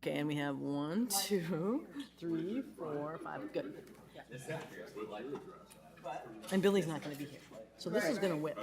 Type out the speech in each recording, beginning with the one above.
Okay, and we have 1, 2, 3, 4, 5, good. And Billy's not gonna be here, so this is gonna whip.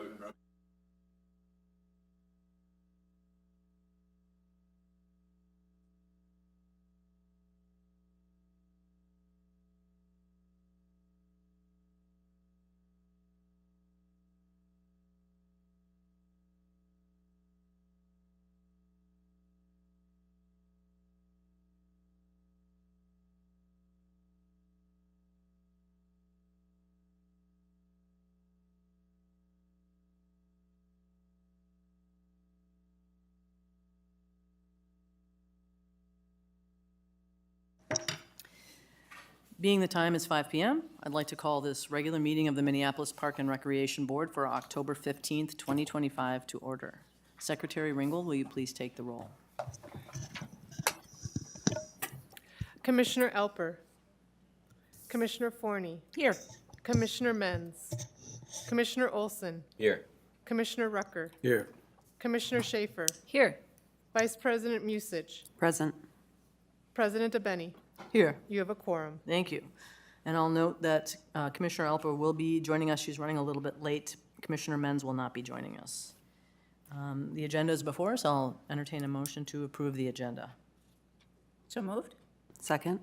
Being the time is 5 p.m., I'd like to call this regular meeting of the Minneapolis Park and Recreation Board for October 15th, 2025 to order. Secretary Ringel, will you please take the roll? Commissioner Elper. Commissioner Forney. Here. Commissioner Menz. Commissioner Olson. Here. Commissioner Rucker. Here. Commissioner Schaefer. Here. Vice President Musich. Present. President DeBenny. Here. You have a quorum. Thank you. And I'll note that Commissioner Alper will be joining us. She's running a little bit late. Commissioner Menz will not be joining us. The agenda is before us. I'll entertain a motion to approve the agenda. So moved? Second.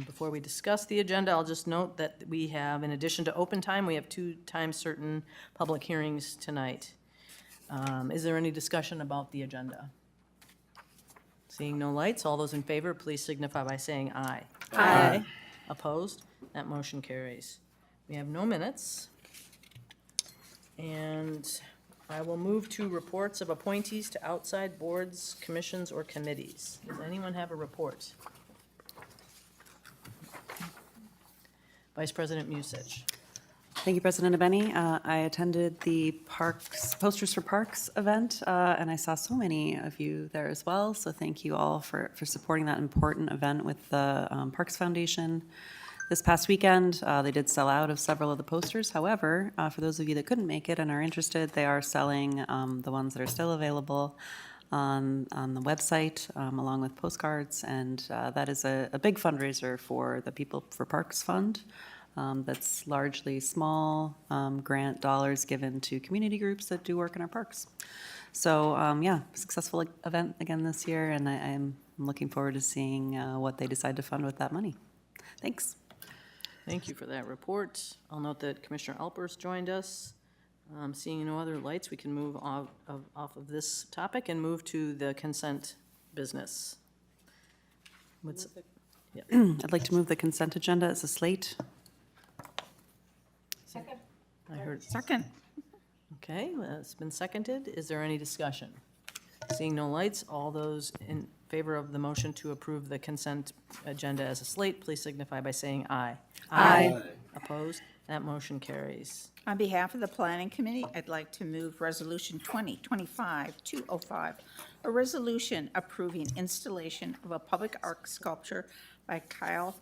Before we discuss the agenda, I'll just note that we have, in addition to open time, we have 2 time-certain public hearings tonight. Is there any discussion about the agenda? Seeing no lights, all those in favor, please signify by saying aye. Aye. Opposed? That motion carries. We have no minutes. And I will move to reports of appointees to outside boards, commissions, or committees. Does anyone have a report? Vice President Musich. Thank you, President Abeni. I attended the Posters for Parks event, and I saw so many of you there as well. So thank you all for supporting that important event with the Parks Foundation. This past weekend, they did sell out of several of the posters. However, for those of you that couldn't make it and are interested, they are selling the ones that are still available on the website, along with postcards. And that is a big fundraiser for the People for Parks Fund. That's largely small grant dollars given to community groups that do work in our parks. So yeah, successful event again this year, and I'm looking forward to seeing what they decide to fund with that money. Thanks. Thank you for that report. I'll note that Commissioner Alpers joined us. Seeing no other lights, we can move off of this topic and move to the consent business. I'd like to move the consent agenda as a slate. Second. I heard. Second. Okay, well, it's been seconded. Is there any discussion? Seeing no lights, all those in favor of the motion to approve the consent agenda as a slate, please signify by saying aye. Aye. Opposed? That motion carries. On behalf of the Planning Committee, I'd like to move Resolution 2025-205, a resolution approving installation of a public art sculpture by Kyle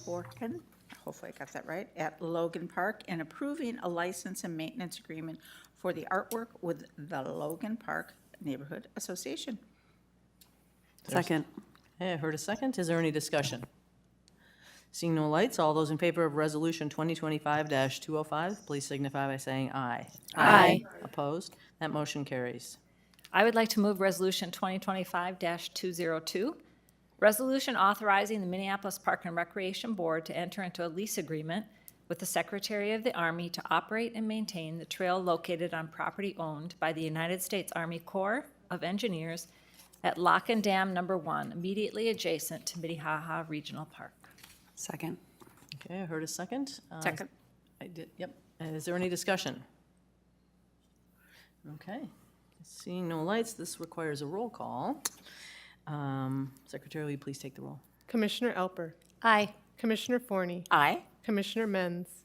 Forkin, hopefully I got that right, at Logan Park, and approving a license and maintenance agreement for the artwork with the Logan Park Neighborhood Association. Second. Okay, I heard a second. Is there any discussion? Seeing no lights, all those in favor of Resolution 2025-205, please signify by saying aye. Aye. Opposed? That motion carries. I would like to move Resolution 2025-202, resolution authorizing the Minneapolis Park and Recreation Board to enter into a lease agreement with the Secretary of the Army to operate and maintain the trail located on property owned by the United States Army Corps of Engineers at Lock and Dam Number 1, immediately adjacent to Minnehaha Regional Park. Second. Okay, I heard a second. Second. I did, yep. Is there any discussion? Okay. Seeing no lights, this requires a roll call. Secretary, will you please take the roll? Commissioner Elper. Aye. Commissioner Forney. Aye. Commissioner Menz.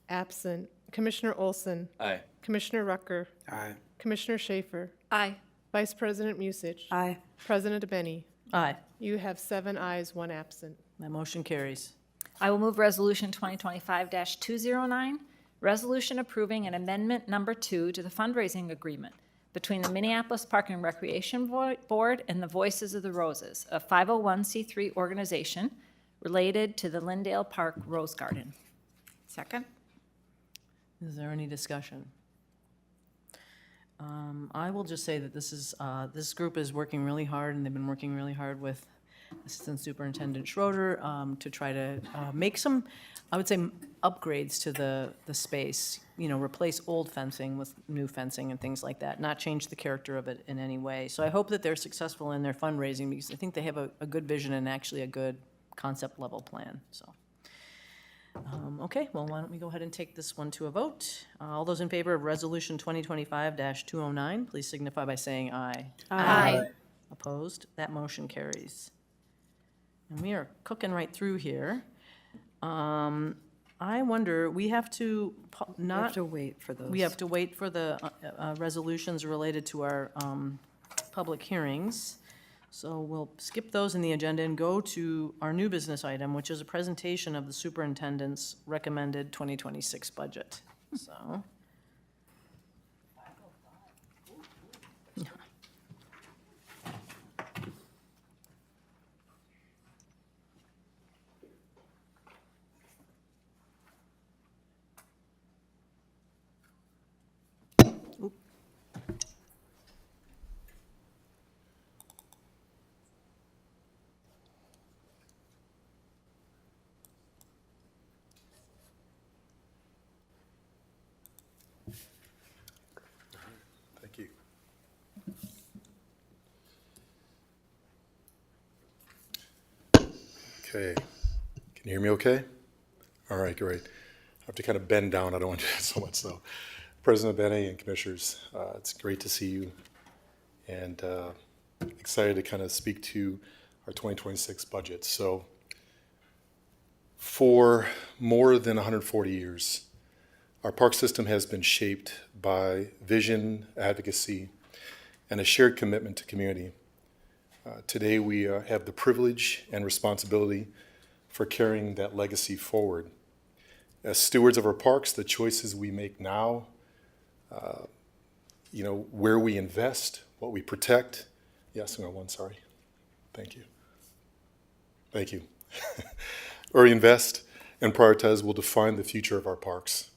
Absent. Commissioner Olson. Aye. Commissioner Rucker. Aye. Commissioner Schaefer. Aye. Vice President Musich. Aye. President DeBenny. Aye. You have 7 ayes, 1 absent. That motion carries. I will move Resolution 2025-209, resolution approving an amendment number 2 to the fundraising agreement between the Minneapolis Park and Recreation Board and the Voices of the Roses, a 501c3 organization related to the Lindale Park Rose Garden. Second? Is there any discussion? I will just say that this group is working really hard, and they've been working really hard with Assistant Superintendent Schroeder to try to make some, I would say, upgrades to the space. You know, replace old fencing with new fencing and things like that, not change the character of it in any way. So I hope that they're successful in their fundraising, because I think they have a good vision and actually a good concept level plan, so. Okay, well, why don't we go ahead and take this one to a vote? All those in favor of Resolution 2025-209, please signify by saying aye. Aye. Opposed? That motion carries. And we are cooking right through here. I wonder, we have to We have not, to wait for those. we have to wait for the resolutions related to our public hearings. So we'll skip those in the agenda and go to our new business item, which is a presentation of the superintendent's recommended 2026 budget. So. Thank you. Okay, can you hear me okay? All right, great. I have to kind of bend down, I don't want to do that so much, so. President Benny and Commissioners, it's great to see you, and excited to kind of speak to our 2026 budget. So, for more than 140 years, our park system has been shaped by vision, advocacy, and a shared commitment to community. Today, we have the privilege and responsibility for carrying that legacy forward. As stewards of our parks, the choices we make now, where we invest, what we protect. Yes, no, one, sorry. Thank you. Thank you. Where we invest and prioritize will define the future of our parks,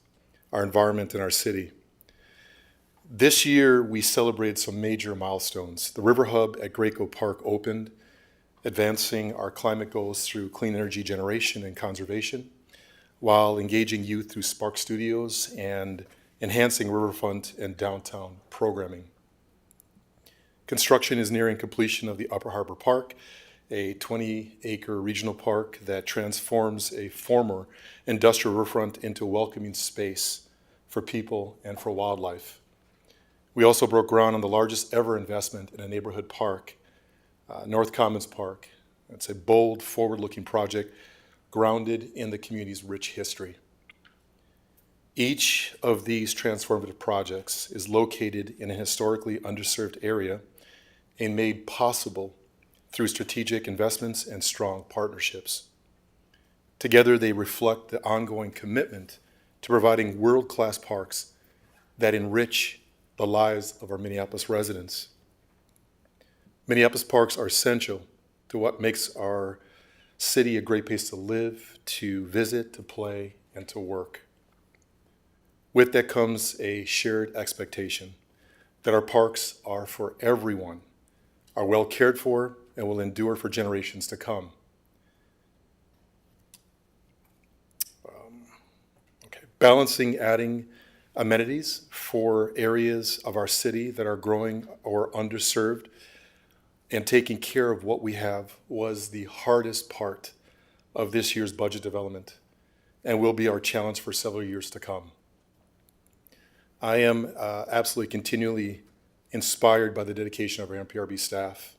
our environment, and our city. This year, we celebrated some major milestones. The River Hub at Graco Park opened, advancing our climate goals through clean energy generation and conservation, while engaging youth through Spark Studios and enhancing riverfront and downtown programming. Construction is nearing completion of the Upper Harbor Park, a 20-acre regional park that transforms a former industrial riverfront into a welcoming space for people and for wildlife. We also broke ground on the largest ever investment in a neighborhood park, North Commons Park. It's a bold, forward-looking project grounded in the community's rich history. Each of these transformative projects is located in a historically underserved area and made possible through strategic investments and strong partnerships. Together, they reflect the ongoing commitment to providing world-class parks that enrich the lives of our Minneapolis residents. Minneapolis parks are essential to what makes our city a great place to live, to visit, to play, and to work. With that comes a shared expectation that our parks are for everyone, are well cared for, and will endure for generations to come. Balancing adding amenities for areas of our city that are growing or underserved and taking care of what we have was the hardest part of this year's budget development and will be our challenge for several years to come. I am absolutely continually inspired by the dedication of our MPRB staff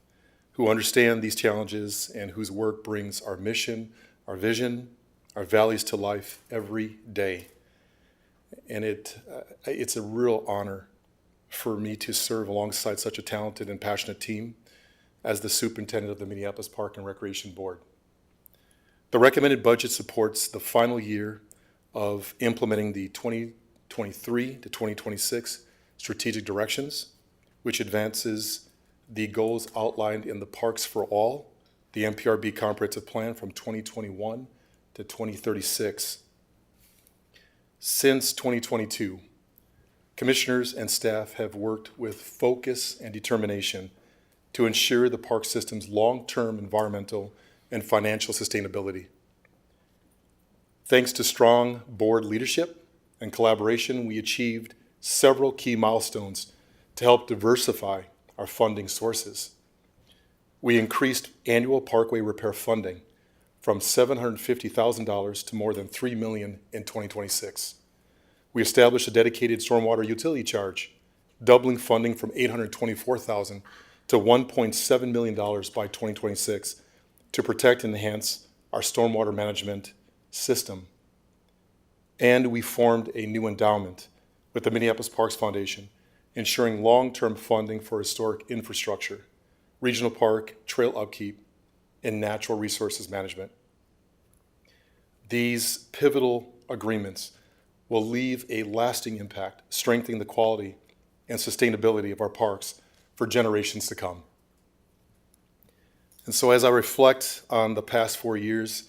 who understand these challenges and whose work brings our mission, our vision, our values to life every day. And it's a real honor for me to serve alongside such a talented and passionate team as the superintendent of the Minneapolis Park and Recreation Board. The recommended budget supports the final year of implementing the 2023 to 2026 strategic directions, which advances the goals outlined in the Parks for All, the MPRB Comprehensive Plan from 2021 to 2036. Since 2022, commissioners and staff have worked with focus and determination to ensure the park system's long-term environmental and financial sustainability. Thanks to strong board leadership and collaboration, we achieved several key milestones to help diversify our funding sources. We increased annual parkway repair funding from $750,000 to more than $3 million in 2026. We established a dedicated stormwater utility charge, doubling funding from $824,000 to $1.7 million by 2026 to protect and enhance our stormwater management system. And we formed a new endowment with the Minneapolis Parks Foundation, ensuring long-term funding for historic infrastructure, regional park, trail upkeep, and natural resources management. These pivotal agreements will leave a lasting impact, strengthening the quality and sustainability of our parks for generations to come. And so as I reflect on the past 4 years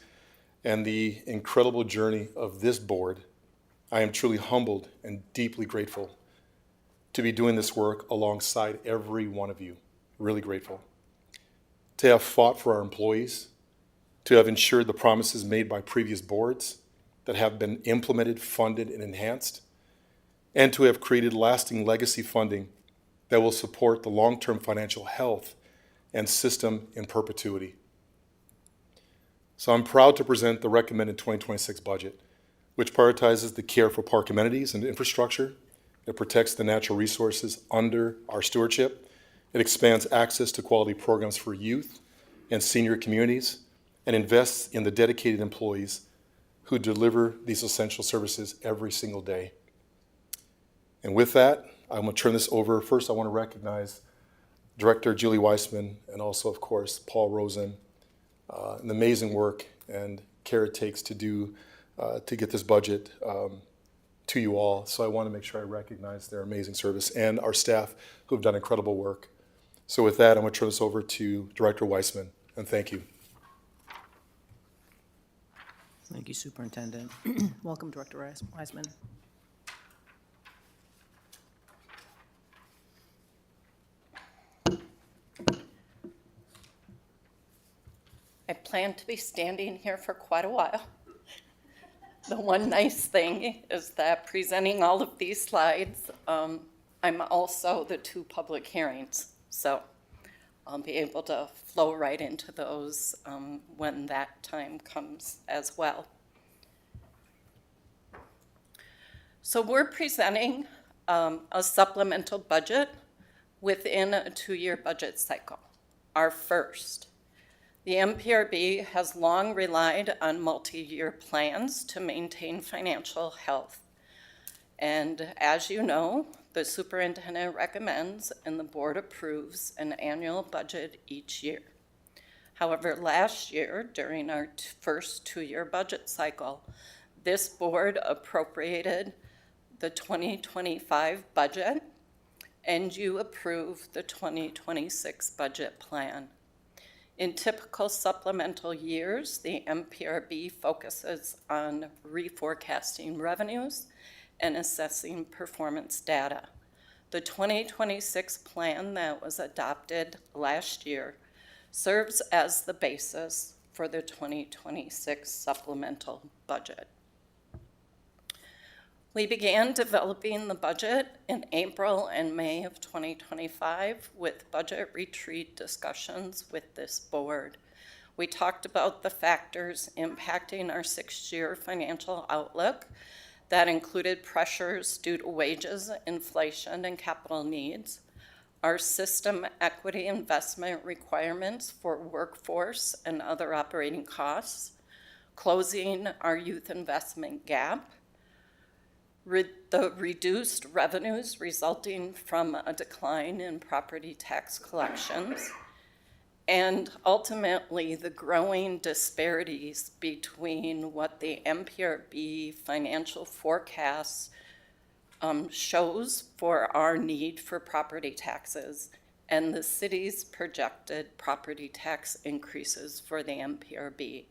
and the incredible journey of this board, I am truly humbled and deeply grateful to be doing this work alongside every one of you. Really grateful. To have fought for our employees, to have ensured the promises made by previous boards that have been implemented, funded, and enhanced, and to have created lasting legacy funding that will support the long-term financial health and system in perpetuity. So I'm proud to present the recommended 2026 budget, which prioritizes the care for park amenities and infrastructure. It protects the natural resources under our stewardship. It expands access to quality programs for youth and senior communities, and invests in the dedicated employees who deliver these essential services every single day. And with that, I'm going to turn this over. First, I want to recognize Director Julie Weissman and also, of course, Paul Rosen, an amazing work and care it takes to get this budget to you all. So I want to make sure I recognize their amazing service and our staff who have done incredible work. So with that, I'm going to turn this over to Director Weissman, and thank you. Thank you, Superintendent. Welcome, Director Wiseman. I plan to be standing here for quite a while. The one nice thing is that presenting all of these slides, I'm also the 2 public hearings, so I'll be able to flow right into those when that time comes as well. So we're presenting a supplemental budget within a 2-year budget cycle, our first. The MPRB has long relied on multi-year plans to maintain financial health. And as you know, the superintendent recommends and the board approves an annual budget each year. However, last year, during our first 2-year budget cycle, this board appropriated the 2025 budget, and you approved the 2026 budget plan. In typical supplemental years, the MPRB focuses on reforecasting revenues and assessing performance data. The 2026 plan that was adopted last year serves as the basis for the 2026 supplemental budget. We began developing the budget in April and May of 2025 with budget retreat discussions with this board. We talked about the factors impacting our 6-year financial outlook that included pressures due to wages, inflation, and capital needs, our system equity investment requirements for workforce and other operating costs, closing our youth investment gap, the reduced revenues resulting from a decline in property tax collections, and ultimately the growing disparities between what the MPRB financial forecasts shows for our need for property taxes and the city's projected property tax increases for the MPRB.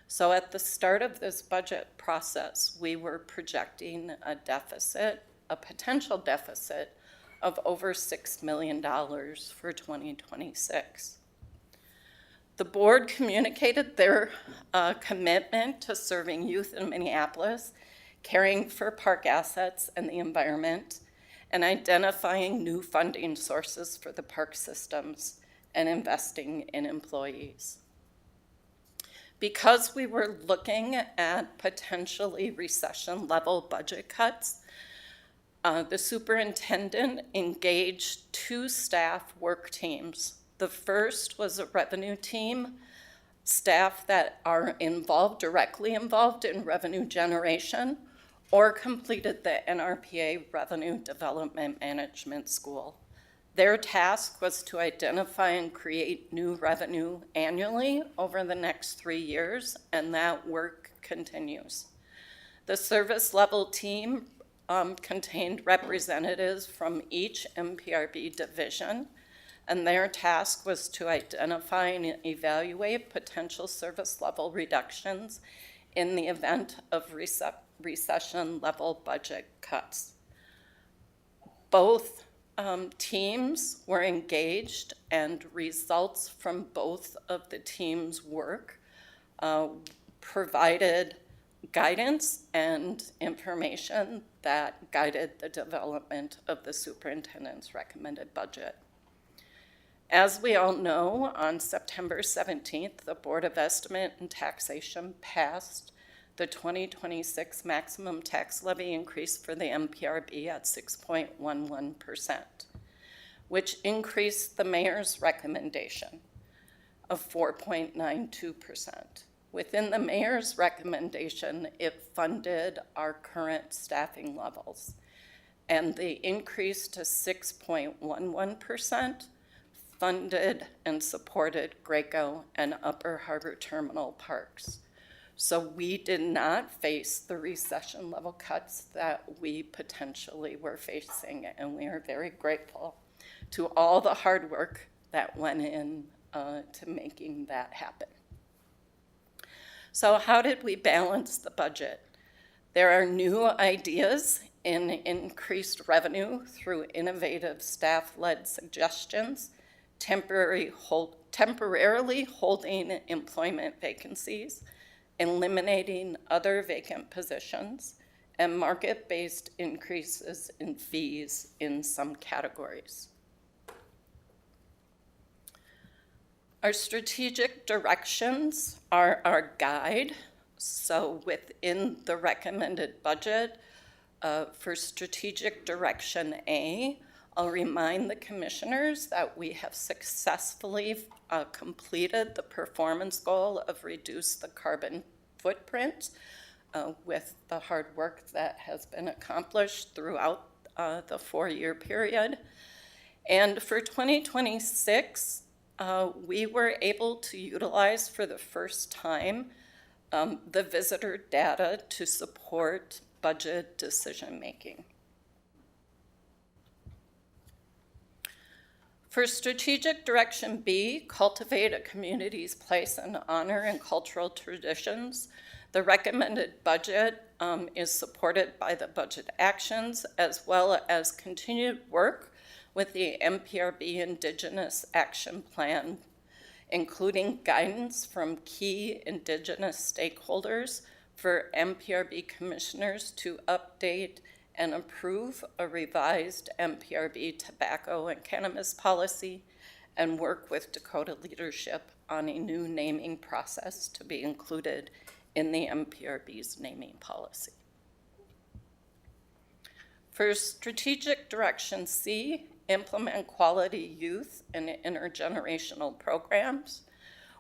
So at the start of this budget process, we were projecting a deficit, a potential deficit of over $6 million for 2026. The board communicated their commitment to serving youth in Minneapolis, caring for park assets and the environment, and identifying new funding sources for the park systems and investing in employees. Because we were looking at potentially recession-level budget cuts, the superintendent engaged 2 staff work teams. The first was a revenue team, staff that are directly involved in revenue generation or completed the NRPA Revenue Development Management School. Their task was to identify and create new revenue annually over the next 3 years, and that work continues. The service level team contained representatives from each MPRB division, and their task was to identify and evaluate potential service level reductions in the event of recession level budget cuts. Both teams were engaged, and results from both of the teams' work provided guidance and information that guided the development of the superintendent's recommended budget. As we all know, on September 17th, the Board of Estimate and Taxation passed the 2026 maximum tax levy increase for the MPRB at 6.11%, which increased the mayor's recommendation of 4.92%. Within the mayor's recommendation, it funded our current staffing levels, and the increase to 6.11% funded and supported Graco and Upper Harbor Terminal parks. So we did not face the recession level cuts that we potentially were facing, and we are very grateful to all the hard work that went in to making that happen. So how did we balance the budget? There are new ideas in increased revenue through innovative staff-led suggestions, temporarily holding employment vacancies, eliminating other vacant positions, and market-based increases in fees in some categories. Our strategic directions are our guide. So within the recommended budget for strategic direction A, I'll remind the commissioners that we have successfully completed the performance goal of reduce the carbon footprint with the hard work that has been accomplished throughout the 4-year period. And for 2026, we were able to utilize for the first time the visitor data to support budget decision-making. For strategic direction B, cultivate a community's place and honor in cultural traditions, the recommended budget is supported by the budget actions as well as continued work with the MPRB Indigenous Action Plan, including guidance from key Indigenous stakeholders for MPRB commissioners to update and approve a revised MPRB tobacco and cannabis policy, and work with Dakota leadership on a new naming process to be included in the MPRB's naming policy. For strategic direction C, implement quality youth and intergenerational programs.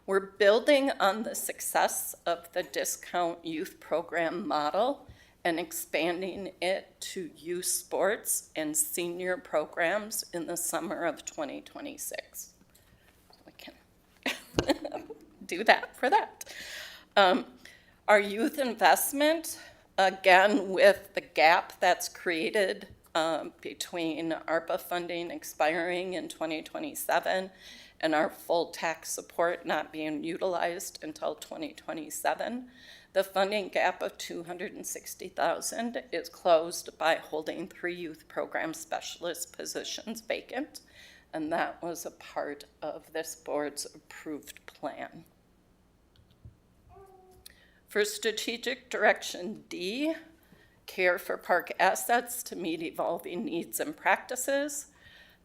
We're building on the success of the discount youth program model and expanding it to youth sports and senior programs in the summer of 2026. We can do that for that. Our youth investment again, with the gap that's created between ARPA funding expiring in 2027 and our full tax support not being utilized until 2027, the funding gap of $260,000 is closed by holding 3 youth program specialist positions vacant, and that was a part of this board's approved plan. For strategic direction D, care for park assets to meet evolving needs and practices,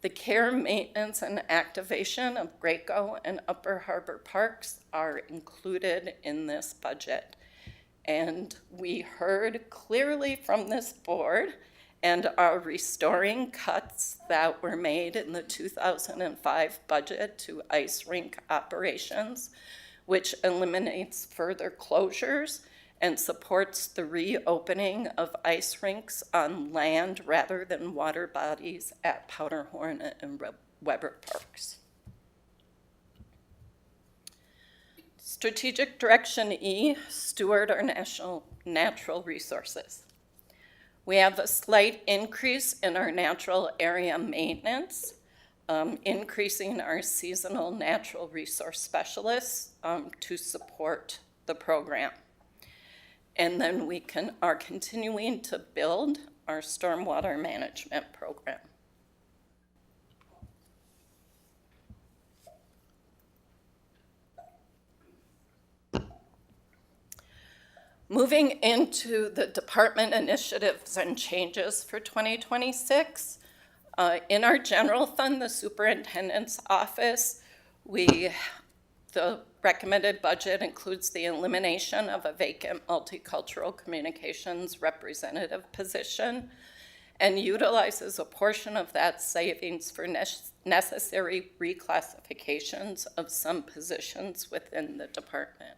the care, maintenance, and activation of Graco and Upper Harbor parks are included in this budget. And we heard clearly from this board and are restoring cuts that were made in the 2005 budget to ice rink operations, which eliminates further closures and supports the reopening of ice rinks on land rather than water bodies at Powderhorn and Weber parks. Strategic direction E, steward our natural resources. We have a slight increase in our natural area maintenance, increasing our seasonal natural resource specialists to support the program. And then we are continuing to build our stormwater management program. Moving into the department initiatives and changes for 2026, in our general fund, the superintendent's office, the recommended budget includes the elimination of a vacant multicultural communications representative position and utilizes a portion of that savings for necessary reclassifications of some positions within the department.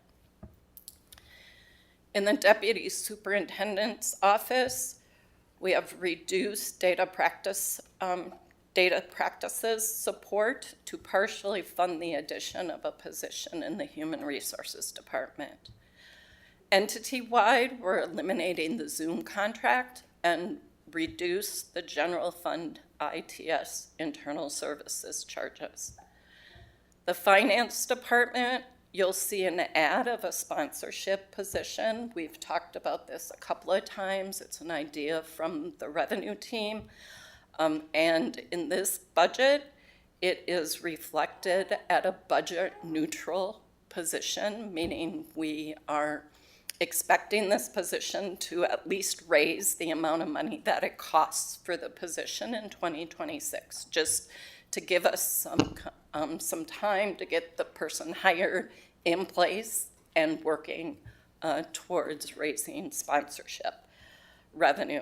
In the deputy superintendent's office, we have reduced data practices support to partially fund the addition of a position in the human resources department. Entity-wide, we're eliminating the Zoom contract and reduce the general fund ITS internal services charges. The finance department, you'll see an ad of a sponsorship position. We've talked about this a couple of times. It's an idea from the revenue team. And in this budget, it is reflected at a budget neutral position, meaning we are expecting this position to at least raise the amount of money that it costs for the position in 2026, just to give us some time to get the person hired in place and working towards raising sponsorship revenue.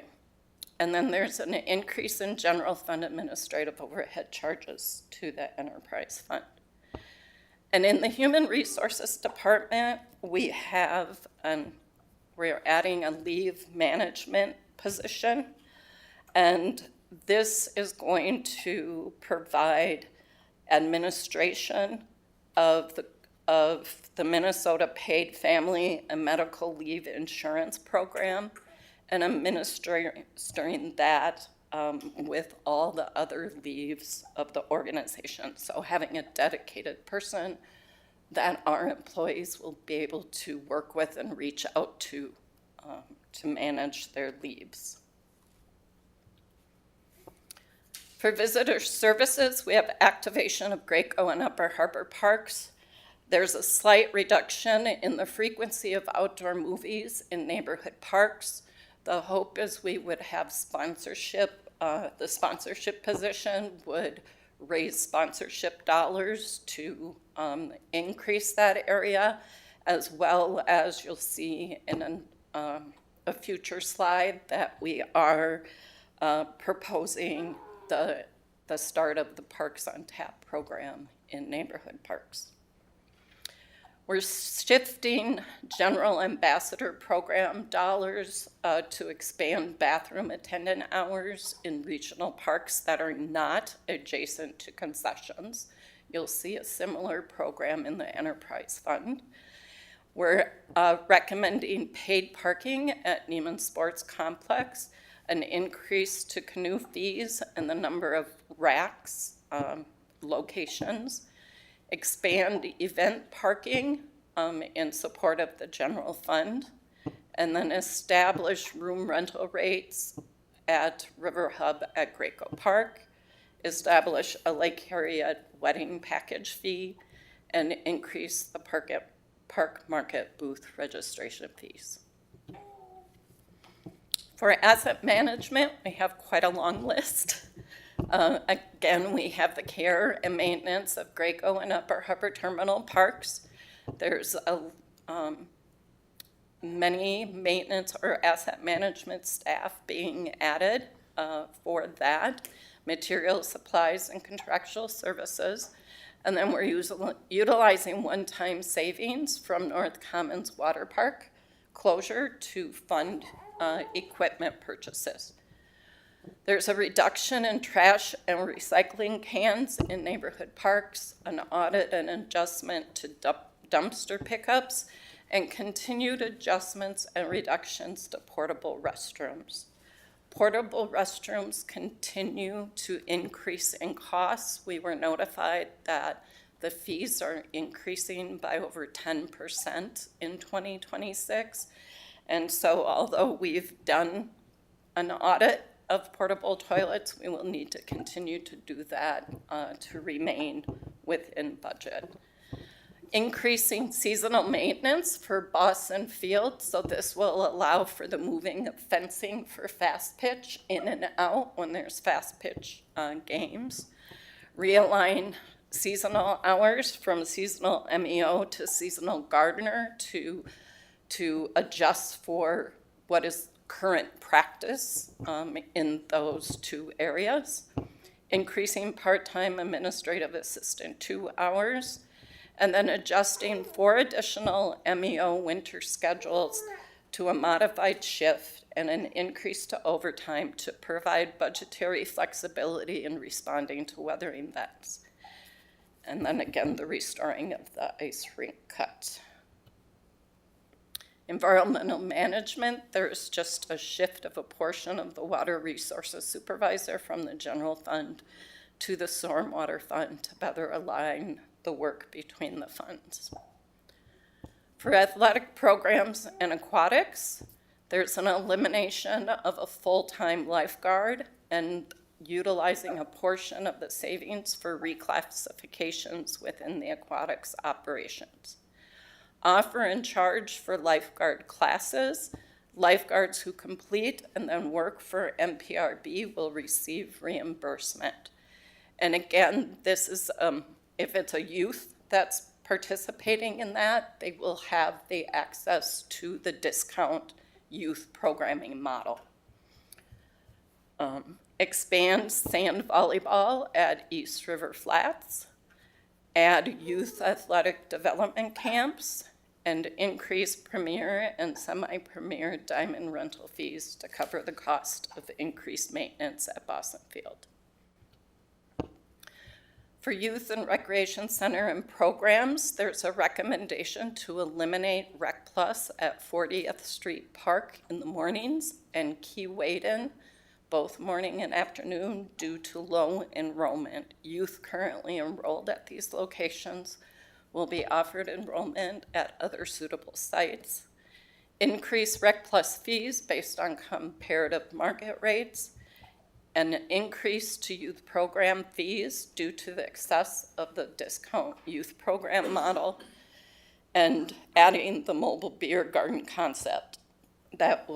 And then there's an increase in general fund administrative overhead charges to the enterprise fund. And in the human resources department, we're adding a leave management position. And this is going to provide administration of the Minnesota Paid Family and Medical Leave Insurance Program and administering that with all the other leaves of the organization. So having a dedicated person that our employees will be able to work with and reach out to manage their leaves. For visitor services, we have activation of Graco and Upper Harbor parks. There's a slight reduction in the frequency of outdoor movies in neighborhood parks. The hope is we would have sponsorship. The sponsorship position would raise sponsorship dollars to increase that area, as well as you'll see in a future slide that we are proposing the start of the Parks on Tap program in neighborhood parks. We're shifting general ambassador program dollars to expand bathroom attendant hours in regional parks that are not adjacent to concessions. You'll see a similar program in the enterprise fund. We're recommending paid parking at Neiman Sports Complex, an increase to canoe fees and the number of racks, locations, expand event parking in support of the general fund, and then establish room rental rates at River Hub at Graco Park, establish a Lake Harriet wedding package fee, and increase the park market booth registration fees. For asset management, we have quite a long list. Again, we have the care and maintenance of Graco and Upper Harbor Terminal parks. There's many maintenance or asset management staff being added for that, materials, supplies, and contractual services. And then we're utilizing one-time savings from North Commons Water Park closure to fund equipment purchases. There's a reduction in trash and recycling cans in neighborhood parks, an audit and adjustment to dumpster pickups, and continued adjustments and reductions to portable restrooms. Portable restrooms continue to increase in costs. We were notified that the fees are increasing by over 10% in 2026. And so although we've done an audit of portable toilets, we will need to continue to do that to remain within budget. Increasing seasonal maintenance for Boston Field, so this will allow for the moving of fencing for fast pitch in and out when there's fast pitch games. Realign seasonal hours from seasonal MEO to seasonal gardener to adjust for what is current practice in those two areas. Increasing part-time administrative assistant 2 hours, and then adjusting 4 additional MEO winter schedules to a modified shift and an increase to overtime to provide budgetary flexibility in responding to weather events. And then again, the restoring of the ice rink cut. Environmental management, there's just a shift of a portion of the water resources supervisor from the general fund to the stormwater fund to better align the work between the funds. For athletic programs and aquatics, there's an elimination of a full-time lifeguard and utilizing a portion of the savings for reclassifications within the aquatics operations. Offer and charge for lifeguard classes. Lifeguards who complete and then work for MPRB will receive reimbursement. And again, this is, if it's a youth that's participating in that, they will have the access to the discount youth programming model. Expand sand volleyball at East River Flats. Add youth athletic development camps, and increase premier and semi-premier diamond rental fees to cover the cost of increased maintenance at Boston Field. For youth and recreation center and programs, there's a recommendation to eliminate Rec Plus at 40th Street Park in the mornings and Key Waden both morning and afternoon due to low enrollment. Youth currently enrolled at these locations will be offered enrollment at other suitable sites. Increase Rec Plus fees based on comparative market rates, and an increase to youth program fees due to the excess of the discount youth program model, and adding the mobile beer garden concept that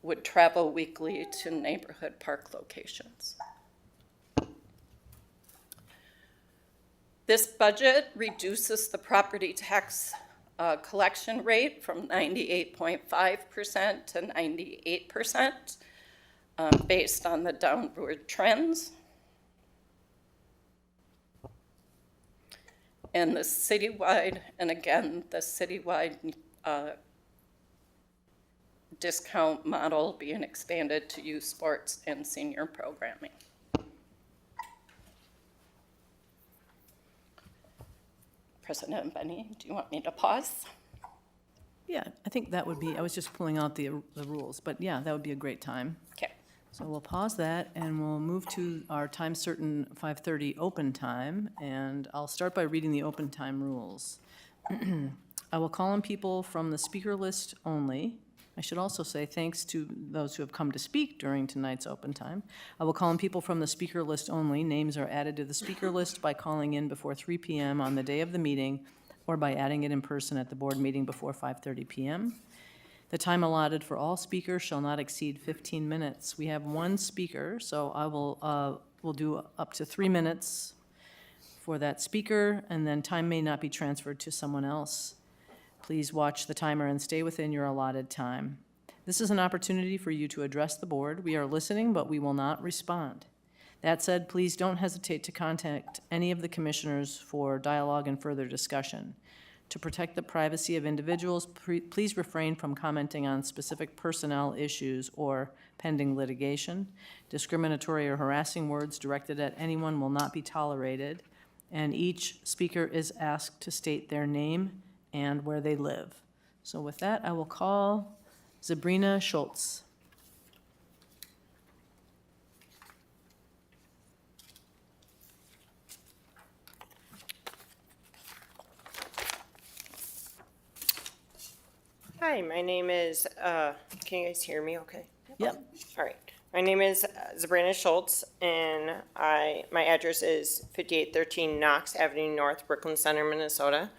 would travel weekly to neighborhood park locations. This budget reduces the property tax collection rate from 98.5% to 98% based on the downward trends. And the citywide, and again, the citywide discount model being expanded to youth sports and senior programming. President Benny, do you want me to pause? Yeah, I think that would be, I was just pulling out the rules, but yeah, that would be a great time. Okay. So we'll pause that and we'll move to our time certain 5:30 open time. And I'll start by reading the open time rules. I will call on people from the speaker list only. I should also say thanks to those who have come to speak during tonight's open time. I will call on people from the speaker list only. Names are added to the speaker list by calling in before 3 p.m. on the day of the meeting or by adding it in person at the board meeting before 5:30 p.m. The time allotted for all speakers shall not exceed 15 minutes. We have one speaker, so I will do up to 3 minutes for that speaker, and then time may not be transferred to someone else. Please watch the timer and stay within your allotted time. This is an opportunity for you to address the board. We are listening, but we will not respond. That said, please don't hesitate to contact any of the commissioners for dialogue and further discussion. To protect the privacy of individuals, please refrain from commenting on specific personnel issues or pending litigation. Discriminatory or harassing words directed at anyone will not be tolerated, and each speaker is asked to state their name and where they live. So with that, I will call Sabrina Schultz. Hi, my name is, can you guys hear me okay? Yep. All right. My name is Sabrina Schultz, and my address is 5813 Knox Avenue North, Brooklyn Center, Minnesota.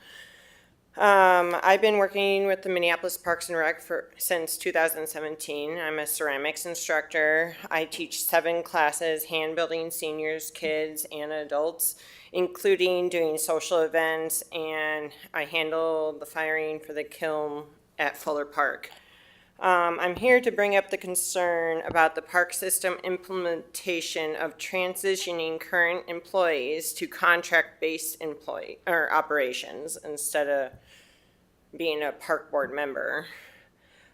I've been working with the Minneapolis Parks and Rec since 2017. I'm a ceramics instructor. I teach 7 classes, hand building seniors, kids, and adults, including doing social events, and I handle the firing for the kiln at Fuller Park. I'm here to bring up the concern about the park system implementation of transitioning current employees to contract-based operations instead of being a park board member.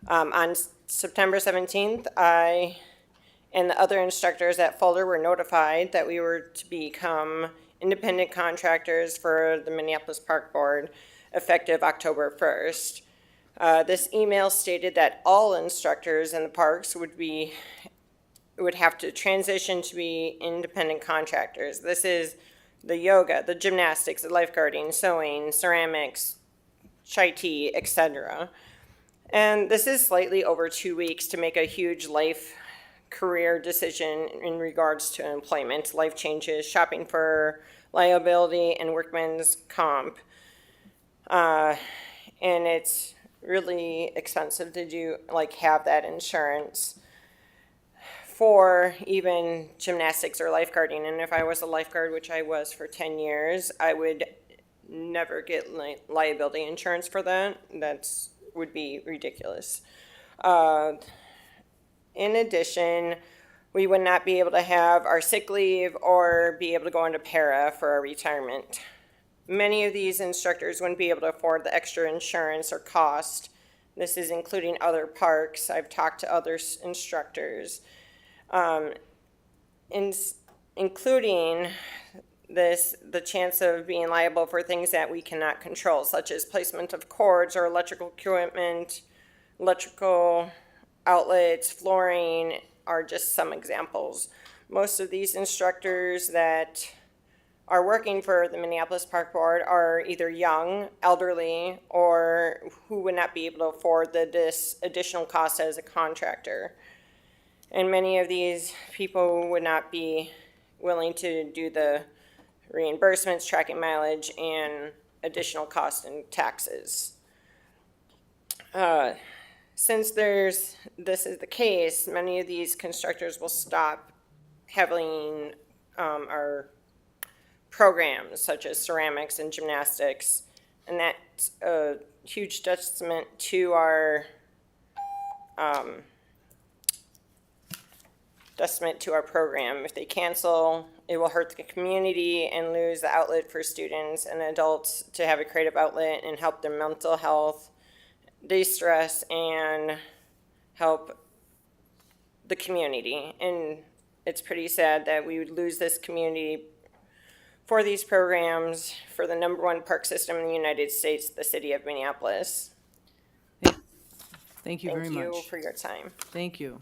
On September 17th, I and the other instructors at Fuller were notified that we were to become independent contractors for the Minneapolis Park Board effective October 1st. This email stated that all instructors in the parks would have to transition to be independent contractors. This is the yoga, the gymnastics, the lifeguarding, sewing, ceramics, chai tea, etc. And this is slightly over 2 weeks to make a huge life career decision in regards to employment, life changes, shopping for liability, and workman's comp. And it's really expensive to have that insurance for even gymnastics or lifeguarding. And if I was a lifeguard, which I was for 10 years, I would never get liability insurance for that. Would be ridiculous. In addition, we would not be able to have our sick leave or be able to go into para for our retirement. Many of these instructors wouldn't be able to afford the extra insurance or cost. This is including other parks. I've talked to other instructors, including the chance of being liable for things that we cannot control, such as placement of cords or electrical equipment, electrical outlets, flooring are just some examples. Most of these instructors that are working for the Minneapolis Park Board are either young, elderly, or who would not be able to afford this additional cost as a contractor. And many of these people would not be willing to do the reimbursements, tracking mileage, and additional cost and taxes. Since this is the case, many of these constructors will stop having our programs such as ceramics and gymnastics, and that's a huge detriment to our program. If they cancel, it will hurt the community and lose the outlet for students and adults to have a creative outlet and help their mental health, de-stress, and help the community. And it's pretty sad that we would lose this community for these programs for the #1 park system in the United States, the city of Minneapolis. Thank you very Thank you much. for your time. Thank you.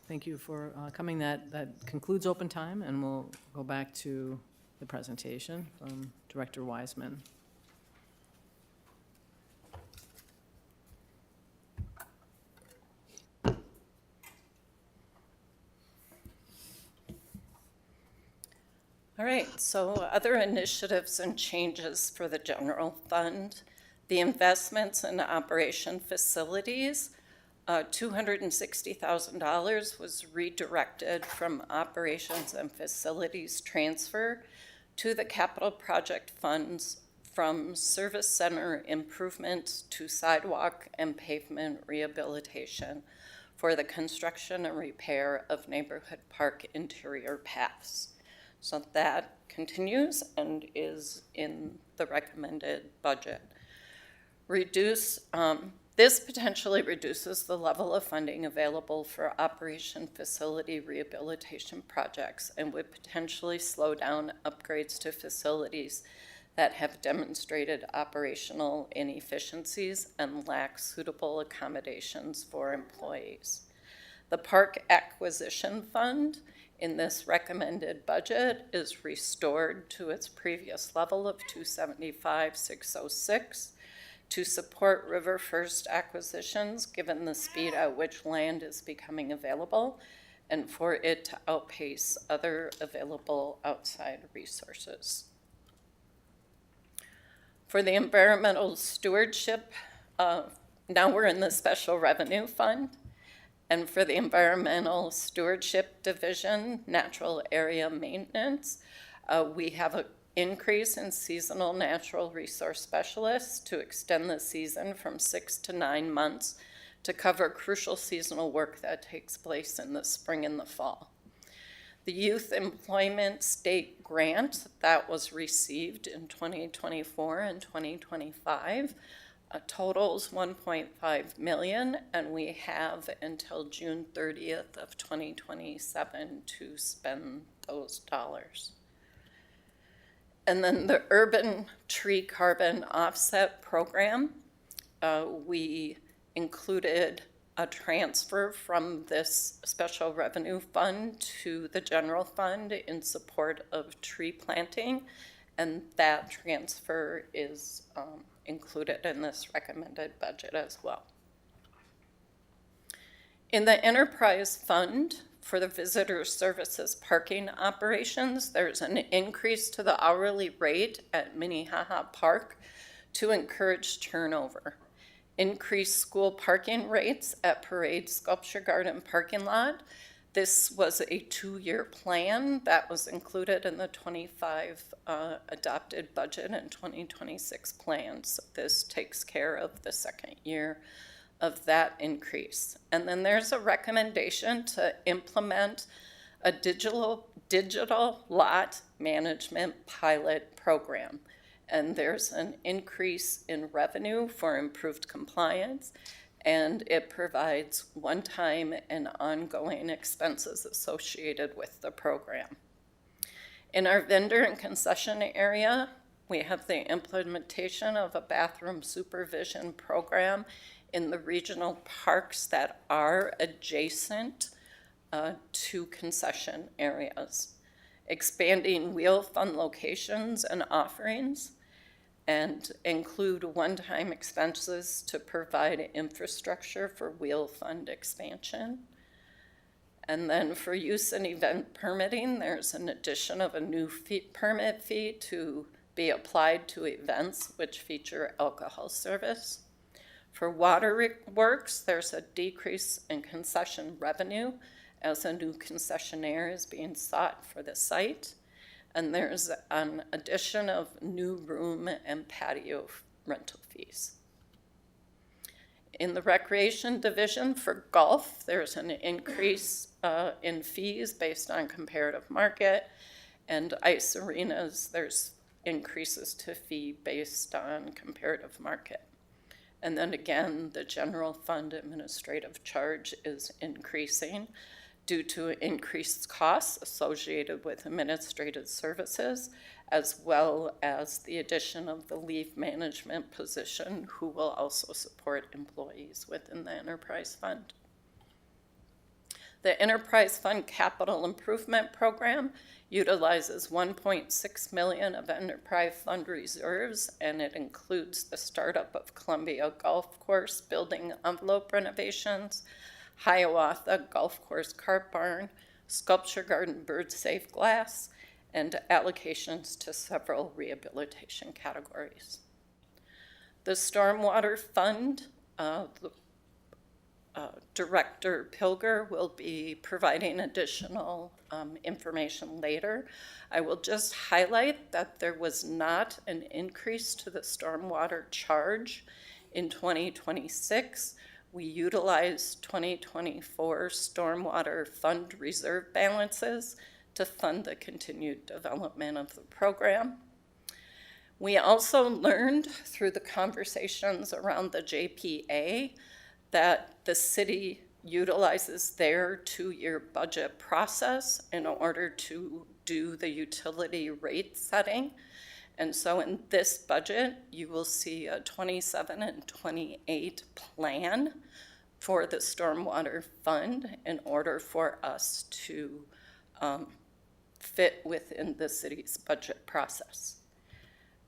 Thank you for coming. That concludes open time, and we'll go back to the presentation from Director Wiseman. All right, so other initiatives and changes for the general fund. The investments in operation facilities, $260,000 was redirected from operations and facilities transfer to the capital project funds from service center improvements to sidewalk and pavement rehabilitation for the construction and repair of neighborhood park interior paths. So that continues and is in the recommended budget. This potentially reduces the level of funding available for operation facility rehabilitation projects and would potentially slow down upgrades to facilities that have demonstrated operational inefficiencies and lack suitable accommodations for employees. The Park Acquisition Fund in this recommended budget is restored to its previous level of $275,606 to support River First acquisitions, given the speed at which land is becoming available, and for it to outpace other available outside resources. For the environmental stewardship, now we're in the Special Revenue Fund. And for the Environmental Stewardship Division, Natural Area Maintenance, we have an increase in seasonal natural resource specialists to extend the season from 6 to 9 months to cover crucial seasonal work that takes place in the spring and the fall. The Youth Employment State Grant that was received in 2024 and 2025 totals $1.5 million, and we have until June 30th of 2027 to spend those dollars. And then the Urban Tree Carbon Offset Program, we included a transfer from this special revenue fund to the general fund in support of tree planting, and that transfer is included in this recommended budget as well. In the enterprise fund for the visitor services parking operations, there's an increase to the hourly rate at Minnehaha Park to encourage turnover. Increased school parking rates at Parade Sculpture Garden parking lot. This was a 2-year plan that was included in the 25 adopted budget and 2026 plan. So this takes care of the second year of that increase. And then there's a recommendation to implement a digital lot management pilot program. And there's an increase in revenue for improved compliance, and it provides one-time and ongoing expenses associated with the program. In our vendor and concession area, we have the implementation of a bathroom supervision program in the regional parks that are adjacent to concession areas, expanding wheel fund locations and offerings, and include one-time expenses to provide infrastructure for wheel fund expansion. And then for use and event permitting, there's an addition of a new permit fee to be applied to events which feature alcohol service. For water works, there's a decrease in concession revenue as a new concessionaire is being sought for the site. And there's an addition of new room and patio rental fees. In the recreation division for golf, there's an increase in fees based on comparative market, and ice arenas, there's increases to fee based on comparative market. And then again, the general fund administrative charge is increasing due to increased costs associated with administrative services, as well as the addition of the leave management position, who will also support employees within the enterprise fund. The Enterprise Fund Capital Improvement Program utilizes 1.6 million of enterprise fund reserves, and it includes the startup of Columbia Golf Course building envelope renovations, Hiawatha Golf Course Cart Barn, Sculpture Garden Bird Safe Glass, and allocations to several rehabilitation categories. The Stormwater Fund, Director Pilger will be providing additional information later. I will just highlight that there was not an increase to the stormwater charge in 2026. We utilized 2024 stormwater fund reserve balances to fund the continued development of the program. We also learned through the conversations around the JPA that the city utilizes their 2-year budget process in order to do the utility rate setting. And so in this budget, you will see a 27 and 28 plan for the stormwater fund in order for us to fit within the city's budget process.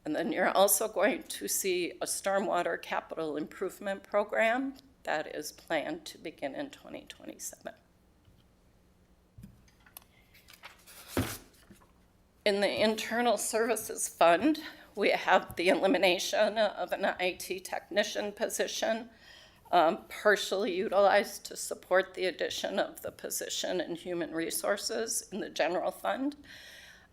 And then you're also going to see a stormwater capital improvement program that is planned to begin in 2027. In the Internal Services Fund, we have the elimination of an IT technician position, partially utilized to support the addition of the position in Human Resources in the general fund,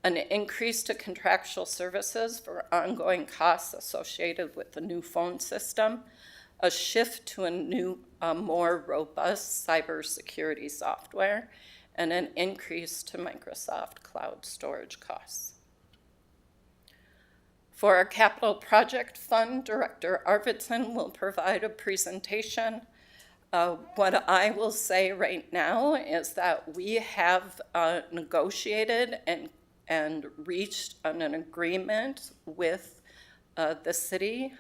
an increase to contractual services for ongoing costs associated with the new phone system, a shift to a new, more robust cybersecurity software, and an increase to Microsoft Cloud storage costs. For our capital project fund, Director Arvidsson will provide a presentation. What I will say right now is that we have negotiated and reached an agreement with the city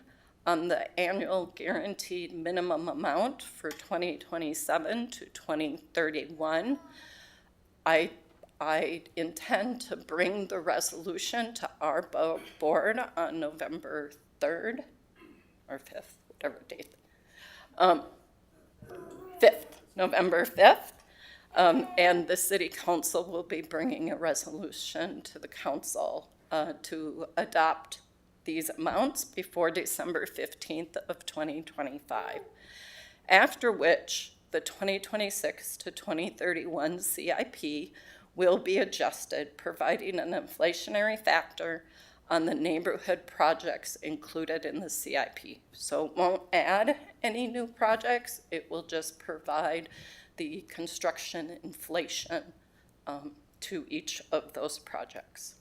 on the annual guaranteed minimum amount for 2027 to 2031. I intend to bring the resolution to our board on November 3rd or 5th, whatever date. 5th, November 5th. And the city council will be bringing a resolution to the council to adopt these amounts before December 15th of 2025. After which, the 2026 to 2031 CIP will be adjusted, providing an inflationary factor on the neighborhood projects included in the CIP. So it won't add any new projects, it will just provide the construction inflation to each of those projects.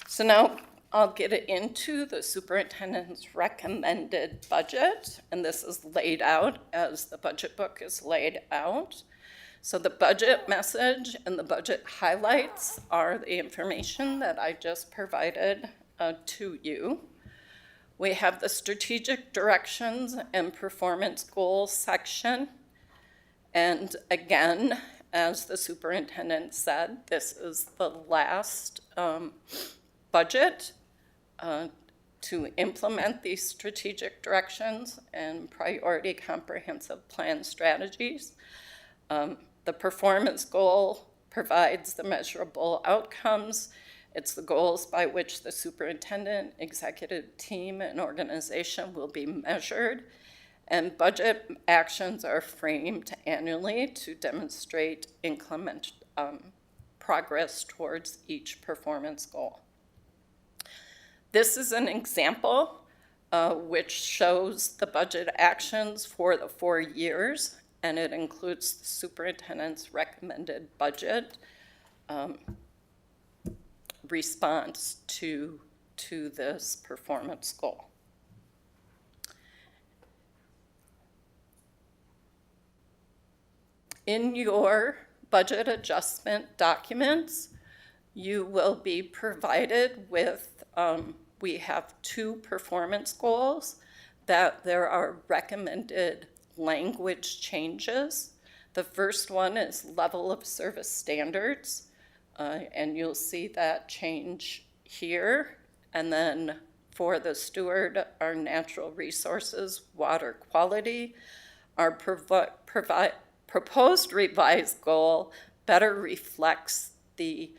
So now I'll get into the superintendent's recommended budget, and this is laid out as the budget book is laid out. So the budget message and the budget highlights are the information that I just provided to you. We have the strategic directions and performance goals section. And again, as the superintendent said, this is the last budget to implement these strategic directions and priority comprehensive plan strategies. The performance goal provides the measurable outcomes. It's the goals by which the superintendent, executive team, and organization will be measured. And budget actions are framed annually to demonstrate increment progress towards each performance goal. This is an example which shows the budget actions for the 4 years, and it includes the superintendent's recommended budget response to this performance goal. In your budget adjustment documents, you will be provided with, we have 2 performance goals that there are recommended language changes. The first one is level of service standards, and you'll see that change here. And then for the steward, our natural resources, water quality, our proposed revised goal better reflects the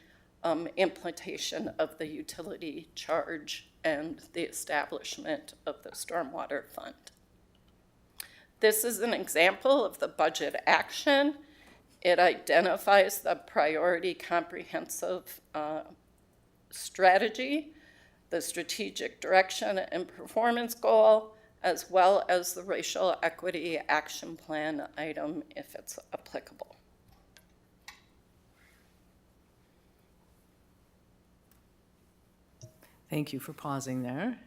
implementation of the utility charge and the establishment of the stormwater fund. This is an example of the budget action. It identifies the priority comprehensive strategy, the strategic direction and performance goal, as well as the racial equity action plan item if it's applicable. Thank you for pausing there.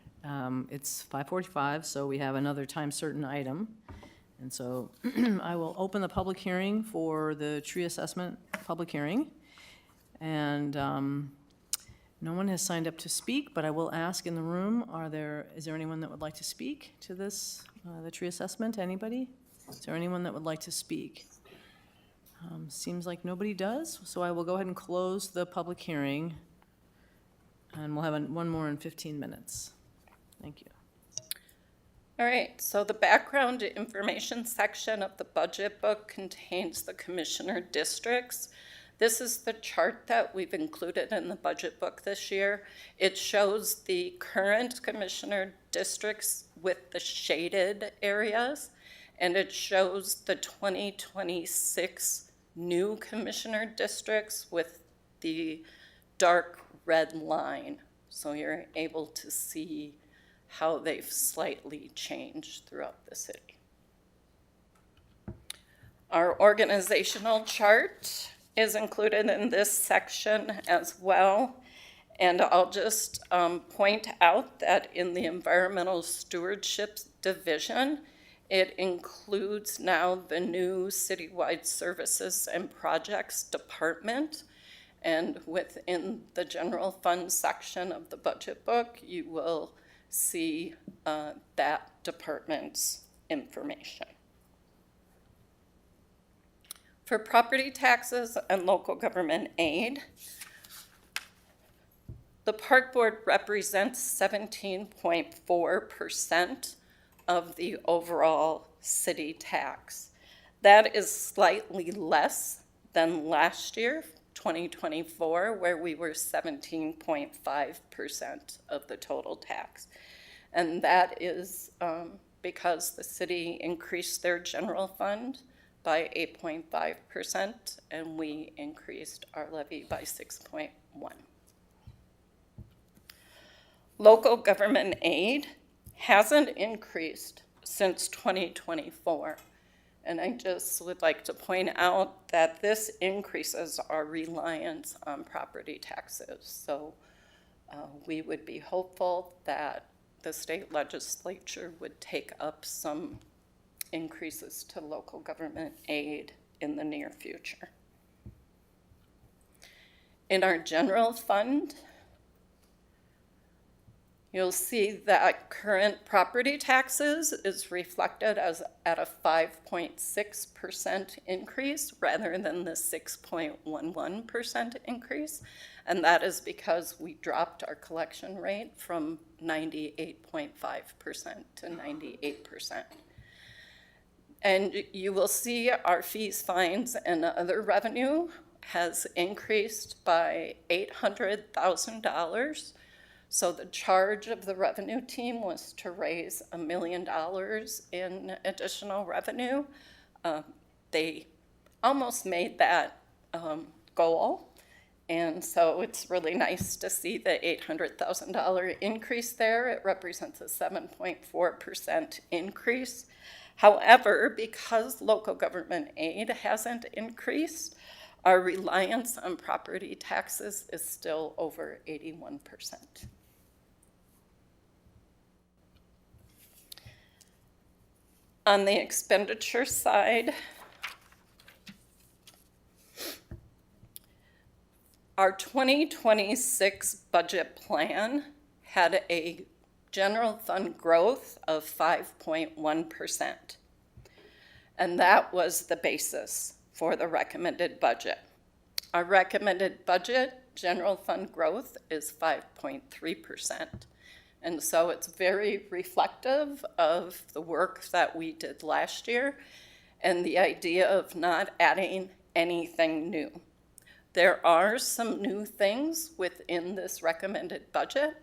It's 5:45, so we have another time certain item. And so I will open the public hearing for the tree assessment public hearing. And no one has signed up to speak, but I will ask in the room, is there anyone that would like to speak to this, the tree assessment? Anybody? Is there anyone that would like to speak? Seems like nobody does, so I will go ahead and close the public hearing. And we'll have one more in 15 minutes. Thank you. All right, so the background information section of the budget book contains the commissioner districts. This is the chart that we've included in the budget book this year. It shows the current commissioner districts with the shaded areas, and it shows the 2026 new commissioner districts with the dark red line. So you're able to see how they've slightly changed throughout the city. Our organizational chart is included in this section as well. And I'll just point out that in the Environmental Stewardship Division, it includes now the new Citywide Services and Projects Department. And within the general fund section of the budget book, you will see that department's information. For property taxes and local government aid, the Park Board represents 17.4% of the overall city tax. That is slightly less than last year, 2024, where we were 17.5% of the total tax. And that is because the city increased their general fund by 8.5%, and we increased our levy by 6.1%. Local government aid hasn't increased since 2024. And I just would like to point out that this increases our reliance on property taxes. So we would be hopeful that the state legislature would take up some increases to local government aid in the near future. In our general fund, you'll see that current property taxes is reflected as at a 5.6% increase rather than the 6.11% increase. And that is because we dropped our collection rate from 98.5% to 98%. And you will see our fees, fines, and other revenue has increased by $800,000. So the charge of the revenue team was to raise $1 million in additional revenue. They almost made that goal. And so it's really nice to see the $800,000 increase there. It represents a 7.4% increase. However, because local government aid hasn't increased, our reliance on property taxes is still over 81%. On the expenditure side, Our 2026 budget plan had a general fund growth of 5.1%. And that was the basis for the recommended budget. Our recommended budget general fund growth is 5.3%. And so it's very reflective of the work that we did last year and the idea of not adding anything new. There are some new things within this recommended budget,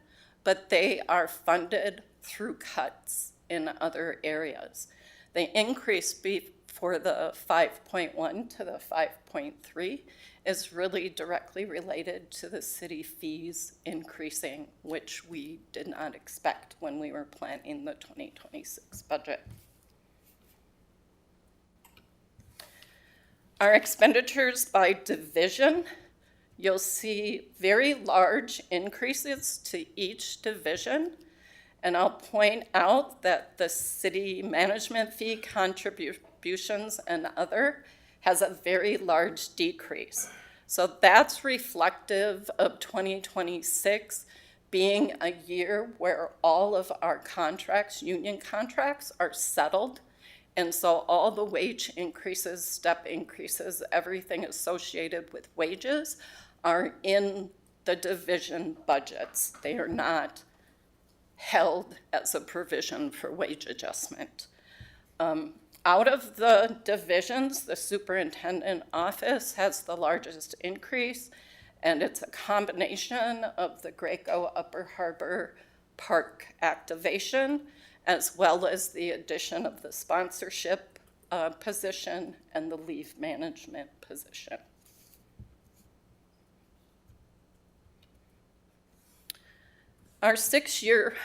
but they are funded through cuts in other areas. The increase for the 5.1 to the 5.3 is really directly related to the city fees increasing, which we did not expect when we were planning the 2026 budget. Our expenditures by division, you'll see very large increases to each division. And I'll point out that the city management fee contributions and other has a very large decrease. So that's reflective of 2026 being a year where all of our contracts, union contracts, are settled. And so all the wage increases, step increases, everything associated with wages are in the division budgets. They are not held as a provision for wage adjustment. Out of the divisions, the superintendent office has the largest increase, and it's a combination of the Graco Upper Harbor Park activation, as well as the addition of the sponsorship position and the leave management position. Our 6-year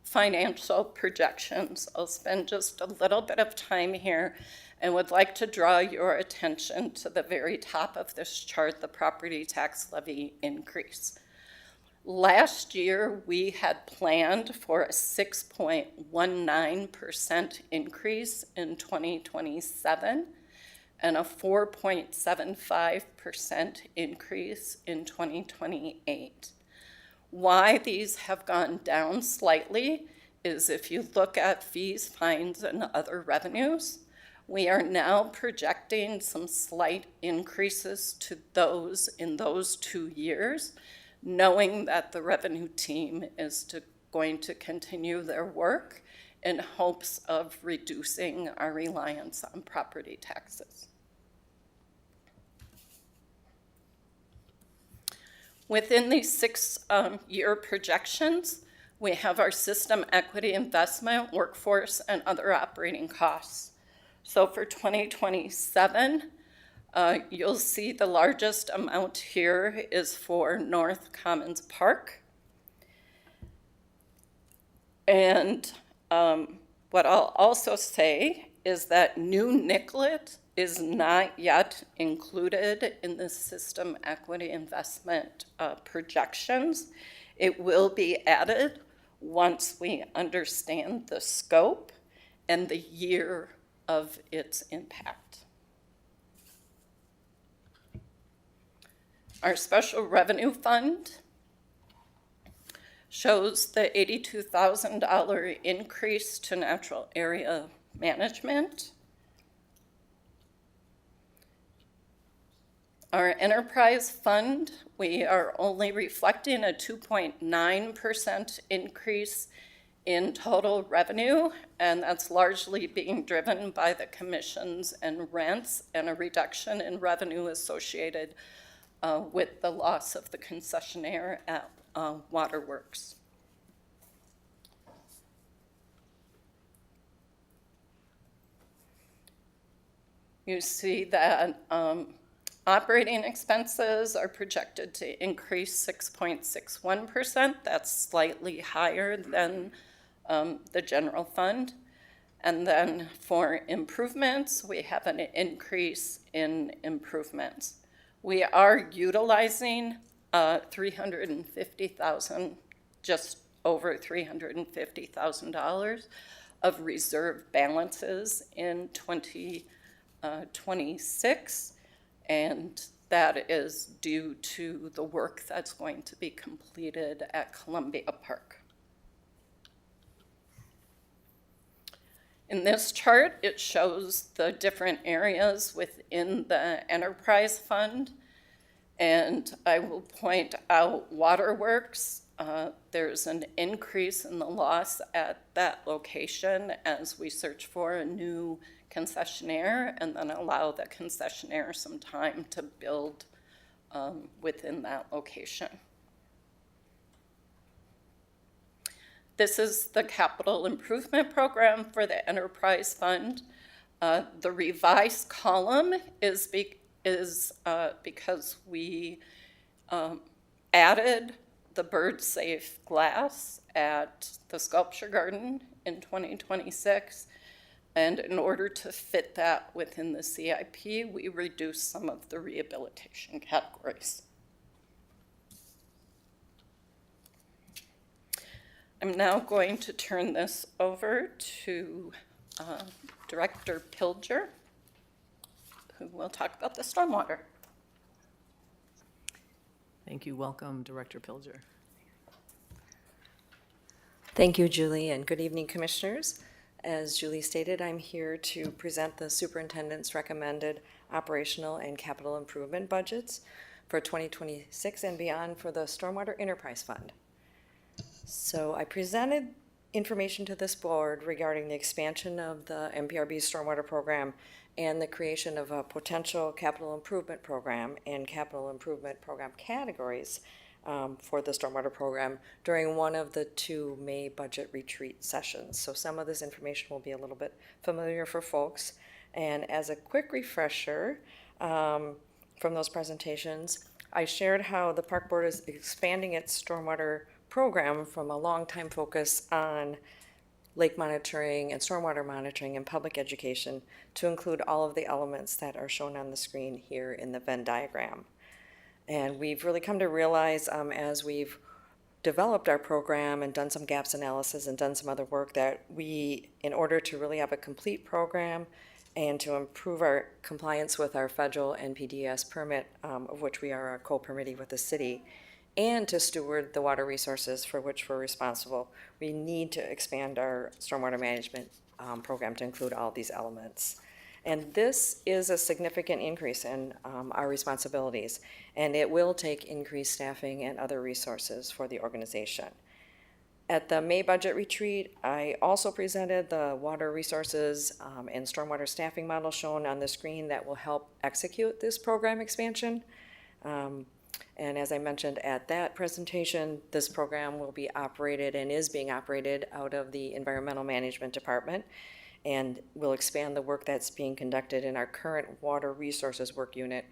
financial projections, I'll spend just a little bit of time here and would like to draw your attention to the very top of this chart, the property tax levy increase. Last year, we had planned for a 6.19% increase in 2027 and a 4.75% increase in 2028. Why these have gone down slightly is if you look at fees, fines, and other revenues, we are now projecting some slight increases to those in those 2 years, knowing that the revenue team is going to continue their work in hopes of reducing our reliance on property taxes. Within these 6-year projections, we have our system equity investment, workforce, and other operating costs. So for 2027, you'll see the largest amount here is for North Commons Park. And what I'll also say is that New Nicollet is not yet included in the system equity investment projections. It will be added once we understand the scope and the year of its impact. Our special revenue fund shows the $82,000 increase to natural area management. Our enterprise fund, we are only reflecting a 2.9% increase in total revenue, and that's largely being driven by the commissions and rents and a reduction in revenue associated with the loss of the concessionaire at Waterworks. You see that operating expenses are projected to increase 6.61%. That's slightly higher than the general fund. And then for improvements, we have an increase in improvements. We are utilizing $350,000, just over $350,000 of reserve balances in 2026. And that is due to the work that's going to be completed at Columbia Park. In this chart, it shows the different areas within the enterprise fund. And I will point out waterworks. There's an increase in the loss at that location as we search for a new concessionaire and then allow the concessionaire some time to build within that location. This is the capital improvement program for the enterprise fund. The revised column is because we added the bird-safe glass at the sculpture garden in 2026. And in order to fit that within the CIP, we reduced some of the rehabilitation categories. I'm now going to turn this over to Director Pilger, who will talk about the stormwater. Thank you. Welcome, Director Pilger. Thank you, Julie, and good evening, Commissioners. As Julie stated, I'm here to present the Superintendent's recommended operational and capital improvement budgets for 2026 and beyond for the Stormwater Enterprise Fund. So I presented information to this board regarding the expansion of the MPRB Stormwater Program and the creation of a potential capital improvement program and capital improvement program categories for the stormwater program during one of the 2 May budget retreat sessions. So some of this information will be a little bit familiar for folks. And as a quick refresher from those presentations, I shared how the Park Board is expanding its stormwater program from a long-time focus on lake monitoring and stormwater monitoring and public education to include all of the elements that are shown on the screen here in the Venn diagram. And we've really come to realize as we've developed our program and done some gaps analysis and done some other work that we, in order to really have a complete program and to improve our compliance with our federal NPDES permit, of which we are a co-permittee with the city, and to steward the water resources for which we're responsible, we need to expand our stormwater management program to include all these elements. And this is a significant increase in our responsibilities, and it will take increased staffing and other resources for the organization. At the May budget retreat, I also presented the water resources and stormwater staffing model shown on the screen that will help execute this program expansion. And as I mentioned at that presentation, this program will be operated and is being operated out of the Environmental Management Department, and will expand the work that's being conducted in our current Water Resources Work Unit,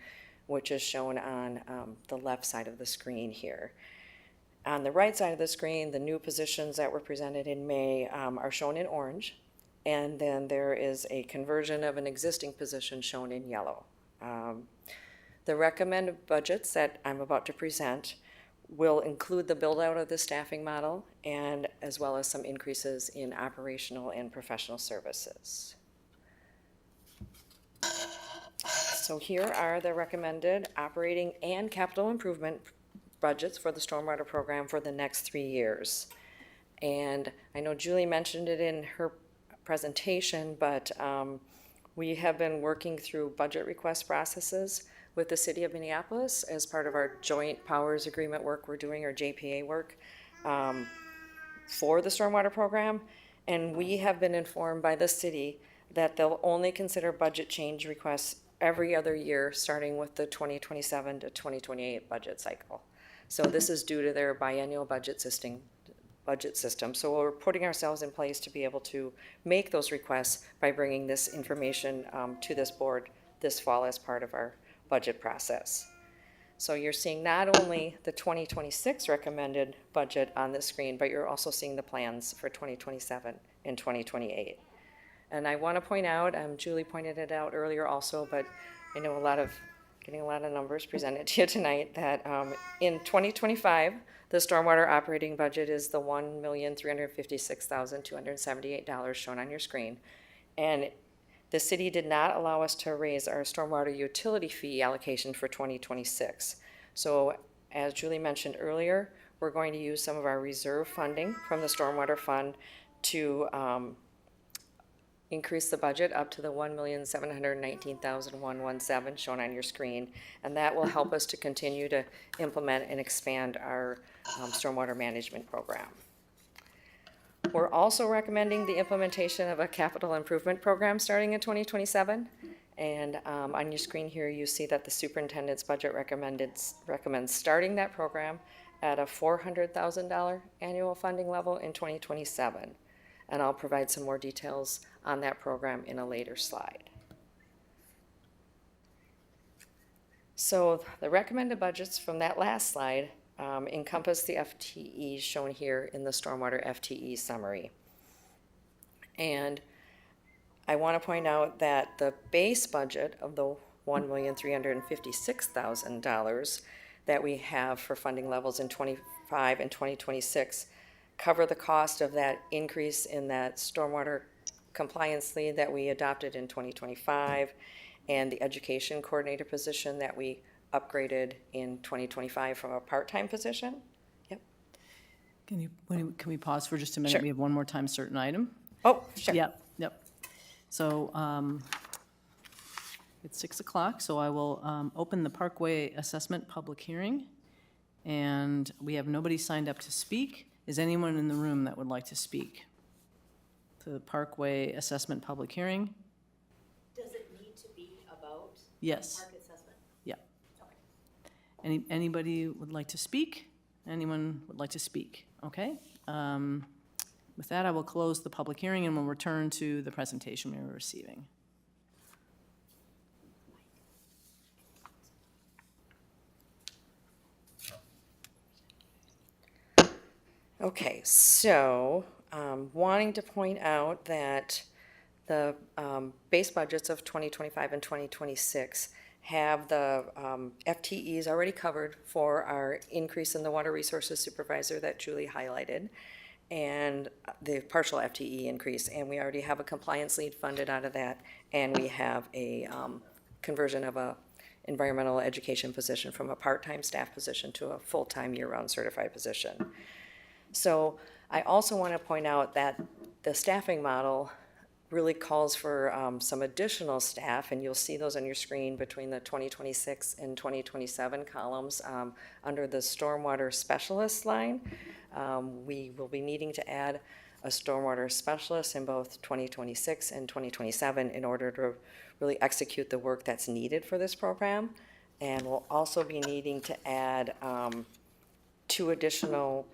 which is shown on the left side of the screen here. On the right side of the screen, the new positions that were presented in May are shown in orange, and then there is a conversion of an existing position shown in yellow. The recommended budgets that I'm about to present will include the build-out of the staffing model and as well as some increases in operational and professional services. So here are the recommended operating and capital improvement budgets for the stormwater program for the next 3 years. And I know Julie mentioned it in her presentation, but we have been working through budget request processes with the city of Minneapolis as part of our joint powers agreement work we're doing, or JPA work, for the stormwater program. And we have been informed by the city that they'll only consider budget change requests every other year, starting with the 2027 to 2028 budget cycle. So this is due to their biennial budget system. So we're putting ourselves in place to be able to make those requests by bringing this information to this board this fall as part of our budget process. So you're seeing not only the 2026 recommended budget on the screen, but you're also seeing the plans for 2027 and 2028. And I want to point out, Julie pointed it out earlier also, but I know getting a lot of numbers presented to you tonight, that in 2025, the stormwater operating budget is the $1,356,278 shown on your screen. And the city did not allow us to raise our stormwater utility fee allocation for 2026. So as Julie mentioned earlier, we're going to use some of our reserve funding from the stormwater fund to increase the budget up to the $1,719,117 shown on your screen. And that will help us to continue to implement and expand our stormwater management program. We're also recommending the implementation of a capital improvement program starting in 2027. And on your screen here, you see that the superintendent's budget recommends starting that program at a $400,000 annual funding level in 2027. And I'll provide some more details on that program in a later slide. So the recommended budgets from that last slide encompass the FTEs shown here in the stormwater FTE summary. And I want to point out that the base budget of the $1,356,000 that we have for funding levels in 25 and 2026 cover the cost of that increase in that stormwater compliance lead that we adopted in 2025 and the education coordinator position that we upgraded in 2025 from a part-time position. Yep. Can we pause for just a minute? Sure. We have one more time certain item. Oh, sure. Yep. So it's 6 o'clock, so I will open the Parkway Assessment Public Hearing. And we have nobody signed up to speak. Is anyone in the room that would like to speak to the Parkway Assessment Public Hearing? Does it need to be about Yes. park assessment? Yeah. Anybody would like to speak? Anyone would like to speak? Okay. With that, I will close the public hearing and we'll return to the presentation we were receiving. Okay, so wanting to point out that the base budgets of 2025 and 2026 have the FTEs already covered for our increase in the water resources supervisor that Julie highlighted, and the partial FTE increase, and we already have a compliance lead funded out of that, and we have a conversion of a environmental education position from a part-time staff position to a full-time year-round certified position. So I also want to point out that the staffing model really calls for some additional staff, and you'll see those on your screen between the 2026 and 2027 columns under the stormwater specialist line. We will be needing to add a stormwater specialist in both 2026 and 2027 in order to really execute the work that's needed for this program. And we'll also be needing to add 2 additional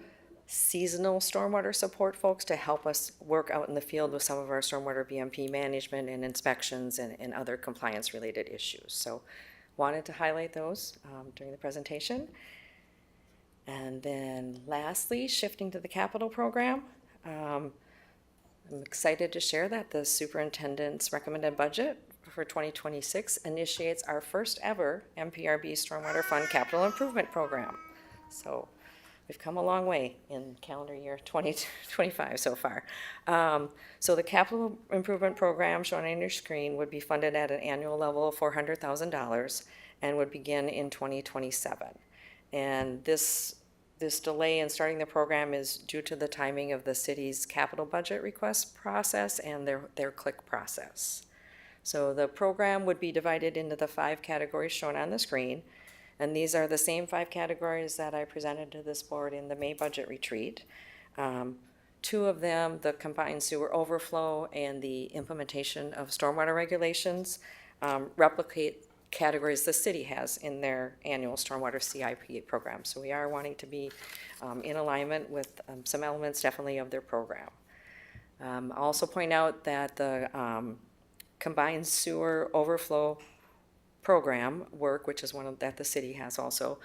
seasonal stormwater support folks to help us work out in the field with some of our stormwater BMP management and inspections and other compliance related issues. So wanted to highlight those during the presentation. And then lastly, shifting to the capital program, I'm excited to share that the superintendent's recommended budget for 2026 initiates our first ever MPRB Stormwater Fund Capital Improvement Program. So we've come a long way in calendar year 2025 so far. So the capital improvement program shown on your screen would be funded at an annual level of $400,000 and would begin in 2027. And this delay in starting the program is due to the timing of the city's capital budget request process and their CLIC process. So the program would be divided into the 5 categories shown on the screen. And these are the same 5 categories that I presented to this board in the May budget retreat. 2 of them, the combined sewer overflow and the implementation of stormwater regulations, replicate categories the city has in their annual stormwater CIP program. So we are wanting to be in alignment with some elements definitely of their program. I'll also point out that the combined sewer overflow program work, which is one that the city has also,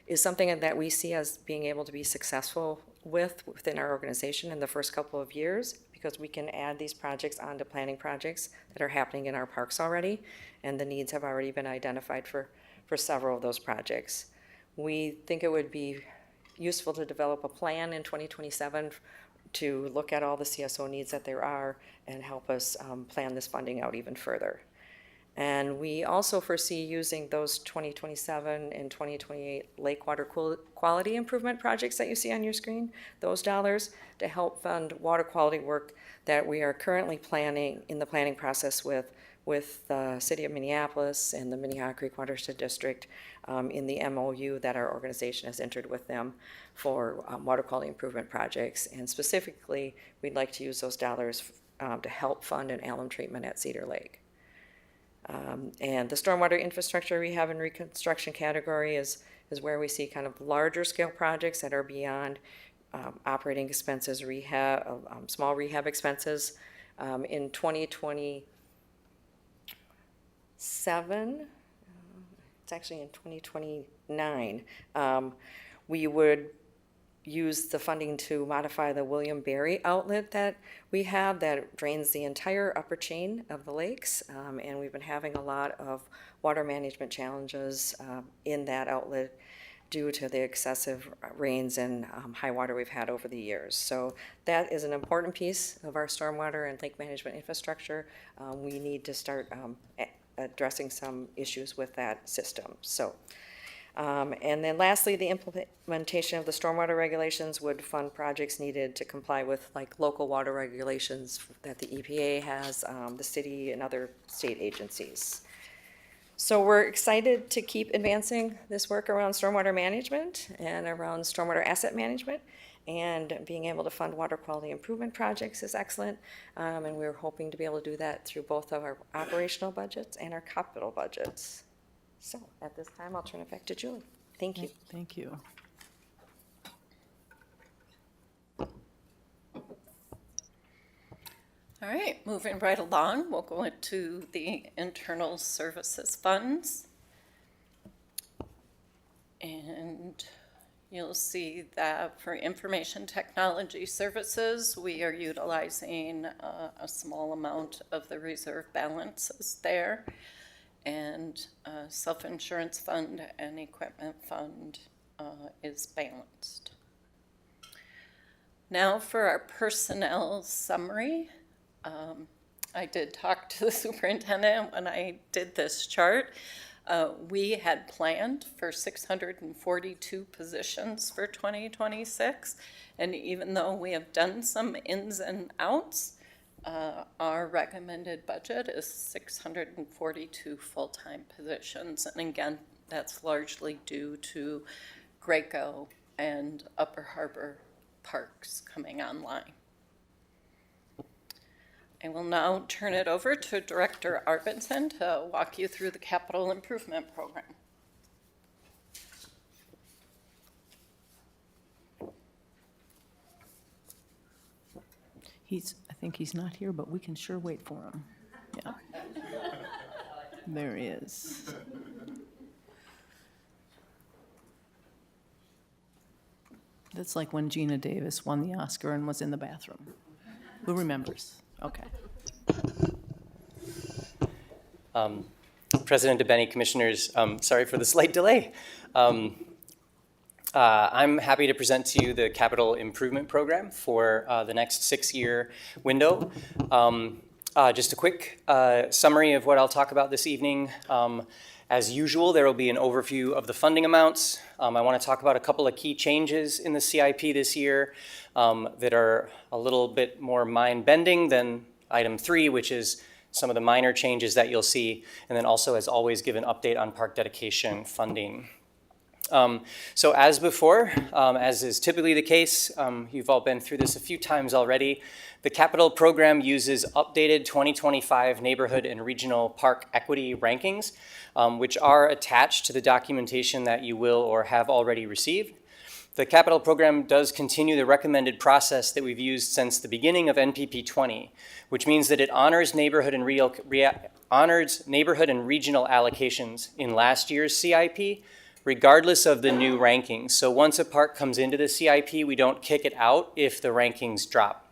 is something that we see as being able to be successful within our organization in the first couple of years, because we can add these projects onto planning projects that are happening in our parks already, and the needs have already been identified for several of those projects. We think it would be useful to develop a plan in 2027 to look at all the CSO needs that there are and help us plan this funding out even further. And we also foresee using those 2027 and 2028 lake water quality improvement projects that you see on your screen, those dollars, to help fund water quality work that we are currently planning in the planning process with the city of Minneapolis and the Minnehaha Creek Watershed District in the MOU that our organization has entered with them for water quality improvement projects. And specifically, we'd like to use those dollars to help fund an alum treatment at Cedar Lake. And the stormwater infrastructure rehab and reconstruction category is where we see kind of larger scale projects that are beyond operating expenses, rehab, small rehab expenses. In 2027, it's actually in 2029, we would use the funding to modify the William Berry outlet that we have that drains the entire upper chain of the lakes. And we've been having a lot of water management challenges in that outlet due to the excessive rains and high water we've had over the years. So that is an important piece of our stormwater and lake management infrastructure. We need to start addressing some issues with that system. So. And then lastly, the implementation of the stormwater regulations would fund projects needed to comply with like local water regulations that the EPA has, the city and other state agencies. So we're excited to keep advancing this work around stormwater management and around stormwater asset management, and being able to fund water quality improvement projects is excellent. And we're hoping to be able to do that through both of our operational budgets and our capital budgets. So at this time, I'll turn it back to Julie. Thank you. Thank you. All right, moving right along, we'll go into the internal services funds. And you'll see that for information technology services, we are utilizing a small amount of the reserve balances there. And self-insurance fund and equipment fund is balanced. Now for our personnel summary. I did talk to the superintendent when I did this chart. We had planned for 642 positions for 2026, and even though we have done some ins and outs, our recommended budget is 642 full-time positions. And again, that's largely due to Graco and Upper Harbor Parks coming online. I will now turn it over to Director Arvidsson to walk you through the capital improvement program. I think he's not here, but we can sure wait for him. Yeah. There he is. That's like when Gina Davis won the Oscar and was in the bathroom. Who remembers? Okay. President DeBenny, Commissioners, sorry for the slight delay. I'm happy to present to you the capital improvement program for the next 6-year window. Just a quick summary of what I'll talk about this evening. As usual, there will be an overview of the funding amounts. I want to talk about a couple of key changes in the CIP this year that are a little bit more mind-bending than item 3, which is some of the minor changes that you'll see, and then also, as always, give an update on park dedication funding. So as before, as is typically the case, you've all been through this a few times already, the capital program uses updated 2025 neighborhood and regional park equity rankings, which are attached to the documentation that you will or have already received. The capital program does continue the recommended process that we've used since the beginning of NPP 20, which means that it honors neighborhood and regional allocations in last year's CIP, regardless of the new rankings. So once a park comes into the CIP, we don't kick it out if the rankings drop.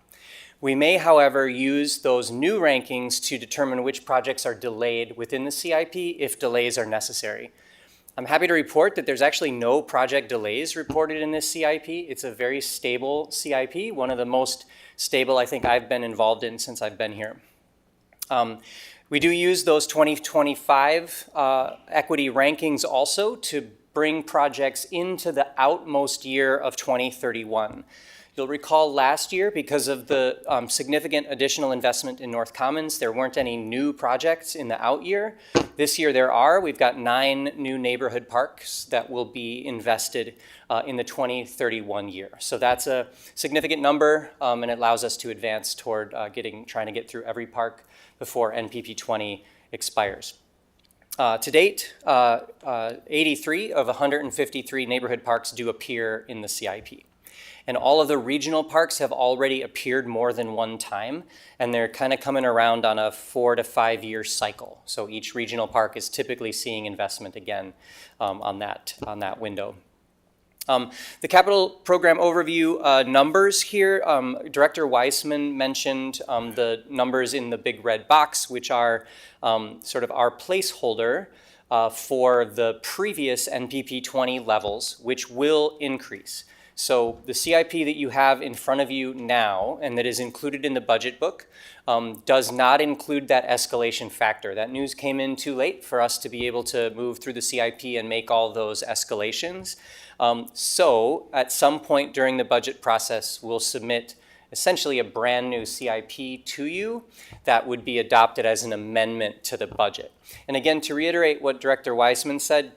We may, however, use those new rankings to determine which projects are delayed within the CIP if delays are necessary. I'm happy to report that there's actually no project delays reported in this CIP. It's a very stable CIP, one of the most stable I think I've been involved in since I've been here. We do use those 2025 equity rankings also to bring projects into the outmost year of 2031. You'll recall last year, because of the significant additional investment in North Commons, there weren't any new projects in the out year. This year there are. We've got 9 new neighborhood parks that will be invested in the 2031 year. So that's a significant number, and it allows us to advance toward trying to get through every park before NPP 20 expires. To date, 83 of 153 neighborhood parks do appear in the CIP. And all of the regional parks have already appeared more than one time, and they're kind of coming around on a 4 to 5 year cycle. So each regional park is typically seeing investment again on that window. The capital program overview numbers here, Director Weissman mentioned the numbers in the big red box, which are sort of our placeholder for the previous NPP 20 levels, which will increase. So the CIP that you have in front of you now, and that is included in the budget book, does not include that escalation factor. That news came in too late for us to be able to move through the CIP and make all those escalations. So at some point during the budget process, we'll submit essentially a brand new CIP to you that would be adopted as an amendment to the budget. And again, to reiterate what Director Weissman said,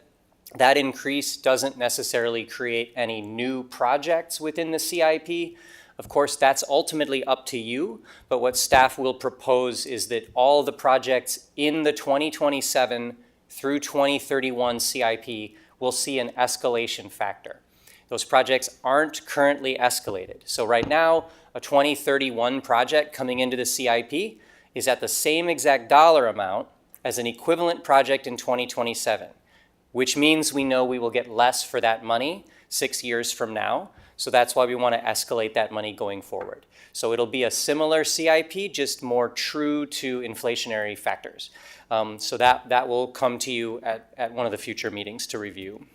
that increase doesn't necessarily create any new projects within the CIP. Of course, that's ultimately up to you, but what staff will propose is that all the projects in the 2027 through 2031 CIP will see an escalation factor. Those projects aren't currently escalated. So right now, a 2031 project coming into the CIP is at the same exact dollar amount as an equivalent project in 2027. Which means we know we will get less for that money 6 years from now. So that's why we want to escalate that money going forward. So it'll be a similar CIP, just more true to inflationary factors. So that will come to you at one of the future meetings to review.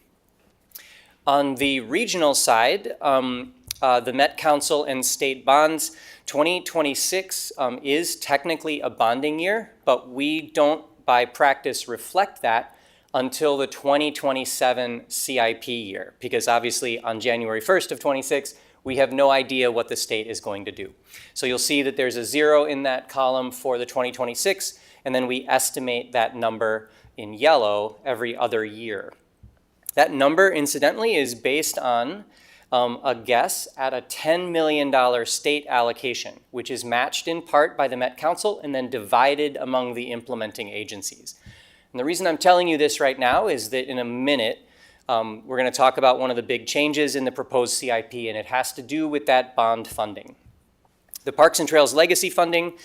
On the regional side, the Met Council and state bonds, 2026 is technically a bonding year, but we don't by practice reflect that until the 2027 CIP year, because obviously on January 1st of 26, we have no idea what the state is going to do. So you'll see that there's a 0 in that column for the 2026, and then we estimate that number in yellow every other year. That number, incidentally, is based on a guess at a $10 million state allocation, which is matched in part by the Met Council and then divided among the implementing agencies. And the reason I'm telling you this right now is that in a minute, we're going to talk about one of the big changes in the proposed CIP, and it has to do with that bond funding. The Parks and Trails legacy funding,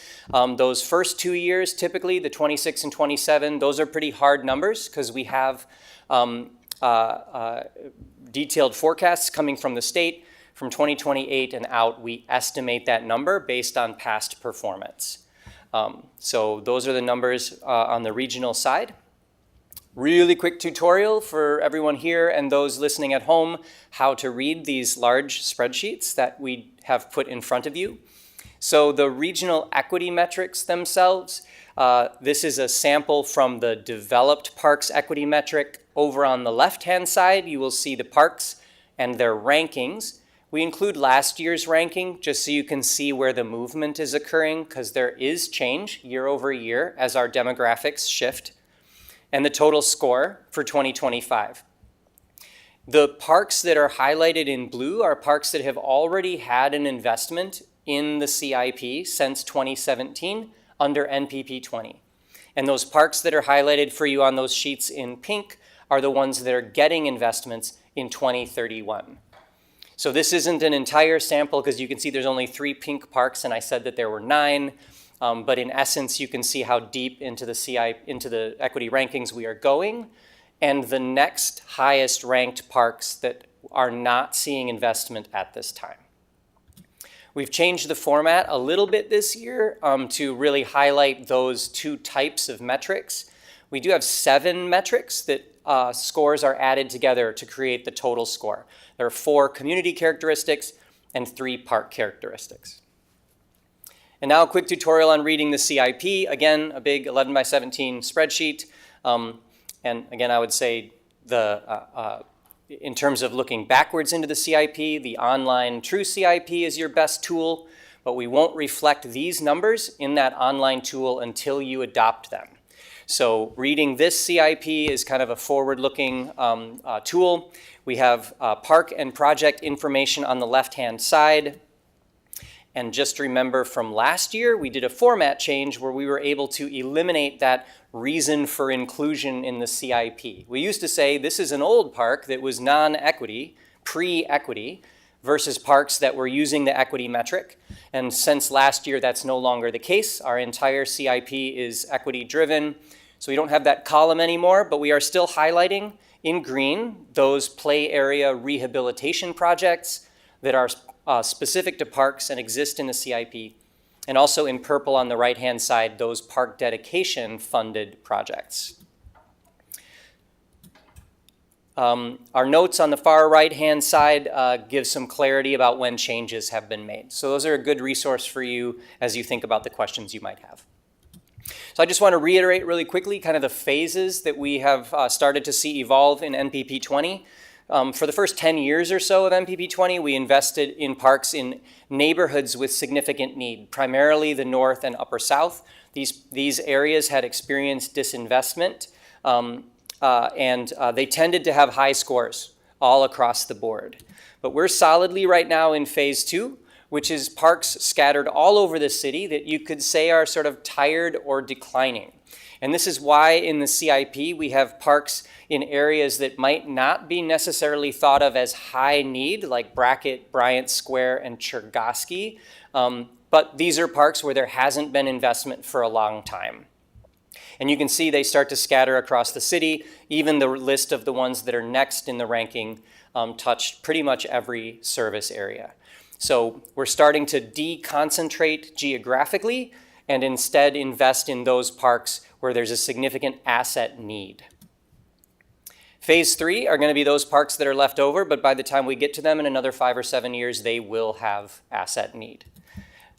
those first 2 years, typically the 26 and 27, those are pretty hard numbers because we have detailed forecasts coming from the state. From 2028 and out, we estimate that number based on past performance. So those are the numbers on the regional side. Really quick tutorial for everyone here and those listening at home, how to read these large spreadsheets that we have put in front of you. So the regional equity metrics themselves, this is a sample from the developed parks equity metric. Over on the left-hand side, you will see the parks and their rankings. We include last year's ranking just so you can see where the movement is occurring, because there is change year over year as our demographics shift, and the total score for 2025. The parks that are highlighted in blue are parks that have already had an investment in the CIP since 2017 under NPP 20. And those parks that are highlighted for you on those sheets in pink are the ones that are getting investments in 2031. So this isn't an entire sample because you can see there's only 3 pink parks, and I said that there were 9. But in essence, you can see how deep into the equity rankings we are going, and the next highest ranked parks that are not seeing investment at this time. We've changed the format a little bit this year to really highlight those 2 types of metrics. We do have 7 metrics that scores are added together to create the total score. There are 4 community characteristics and 3 park characteristics. And now a quick tutorial on reading the CIP. Again, a big 11 by 17 spreadsheet. And again, I would say in terms of looking backwards into the CIP, the online True CIP is your best tool, but we won't reflect these numbers in that online tool until you adopt them. So reading this CIP is kind of a forward-looking tool. We have park and project information on the left-hand side. And just remember from last year, we did a format change where we were able to eliminate that reason for inclusion in the CIP. We used to say this is an old park that was non-equity, pre-equity, versus parks that were using the equity metric. And since last year, that's no longer the case. Our entire CIP is equity-driven. So we don't have that column anymore, but we are still highlighting in green those play area rehabilitation projects that are specific to parks and exist in the CIP, and also in purple on the right-hand side, those park dedication funded projects. Our notes on the far right-hand side give some clarity about when changes have been made. So those are a good resource for you as you think about the questions you might have. So I just want to reiterate really quickly kind of the phases that we have started to see evolve in NPP 20. For the first 10 years or so of MPP 20, we invested in parks in neighborhoods with significant need, primarily the North and Upper South. These areas had experienced disinvestment, and they tended to have high scores all across the board. But we're solidly right now in phase 2, which is parks scattered all over the city that you could say are sort of tired or declining. And this is why in the CIP we have parks in areas that might not be necessarily thought of as high need, like Brackett, Bryant Square, and Chergosky. But these are parks where there hasn't been investment for a long time. And you can see they start to scatter across the city. Even the list of the ones that are next in the ranking touched pretty much every service area. So we're starting to deconcentrate geographically and instead invest in those parks where there's a significant asset need. Phase 3 are going to be those parks that are left over, but by the time we get to them in another 5 or 7 years, they will have asset need.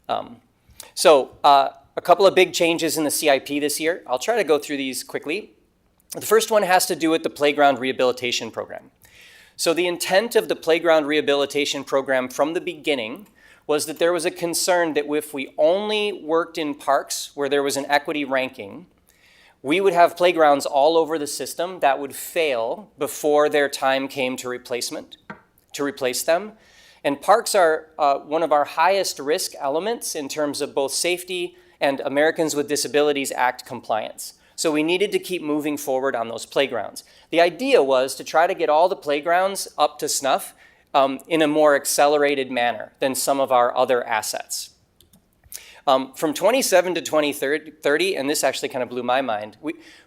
A couple of big changes in the CIP this year. I'll try to go through these quickly. The first one has to do with the playground rehabilitation program. So the intent of the playground rehabilitation program from the beginning was that there was a concern that if we only worked in parks where there was an equity ranking, we would have playgrounds all over the system that would fail before their time came to replace them. And parks are one of our highest risk elements in terms of both safety and Americans with Disabilities Act compliance. So we needed to keep moving forward on those playgrounds. The idea was to try to get all the playgrounds up to snuff in a more accelerated manner than some of our other assets. From 27 to 2030, and this actually kind of blew my mind,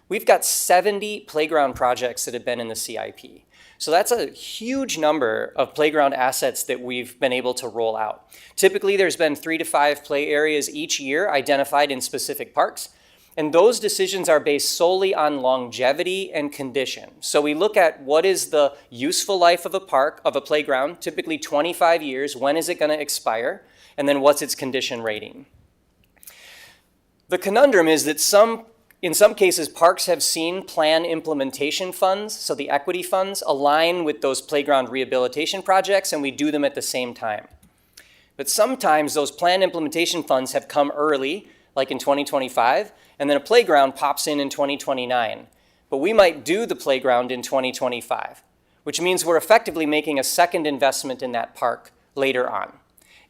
we've got 70 playground projects that have been in the CIP. So that's a huge number of playground assets that we've been able to roll out. Typically, there's been 3 to 5 play areas each year identified in specific parks. And those decisions are based solely on longevity and condition. So we look at what is the useful life of a park, of a playground, typically 25 years, when is it going to expire, and then what's its condition rating. The conundrum is that in some cases, parks have seen plan implementation funds, so the equity funds, align with those playground rehabilitation projects, and we do them at the same time. But sometimes those plan implementation funds have come early, like in 2025, and then a playground pops in 2029. But we might do the playground in 2025, which means we're effectively making a second investment in that park later on.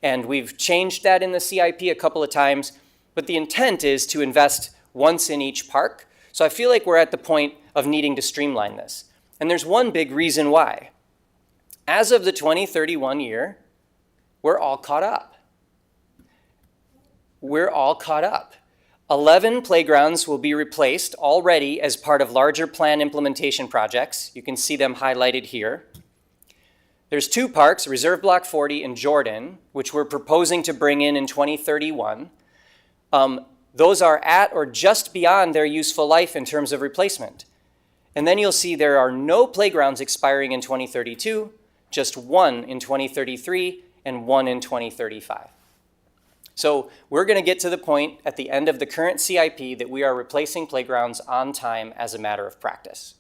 And we've changed that in the CIP a couple of times, but the intent is to invest once in each park. So I feel like we're at the point of needing to streamline this. And there's one big reason why. As of the 2031 year, we're all caught up. We're all caught up. 11 playgrounds will be replaced already as part of larger plan implementation projects. You can see them highlighted here. There's 2 parks, Reserve Block 40 and Jordan, which we're proposing to bring in 2031. those are at or just beyond their useful life in terms of replacement. And then you'll see there are no playgrounds expiring in 2032, just one in 2033 and one in 2035. So we're going to get to the point at the end of the current CIP that we are replacing playgrounds on time as a matter of practice.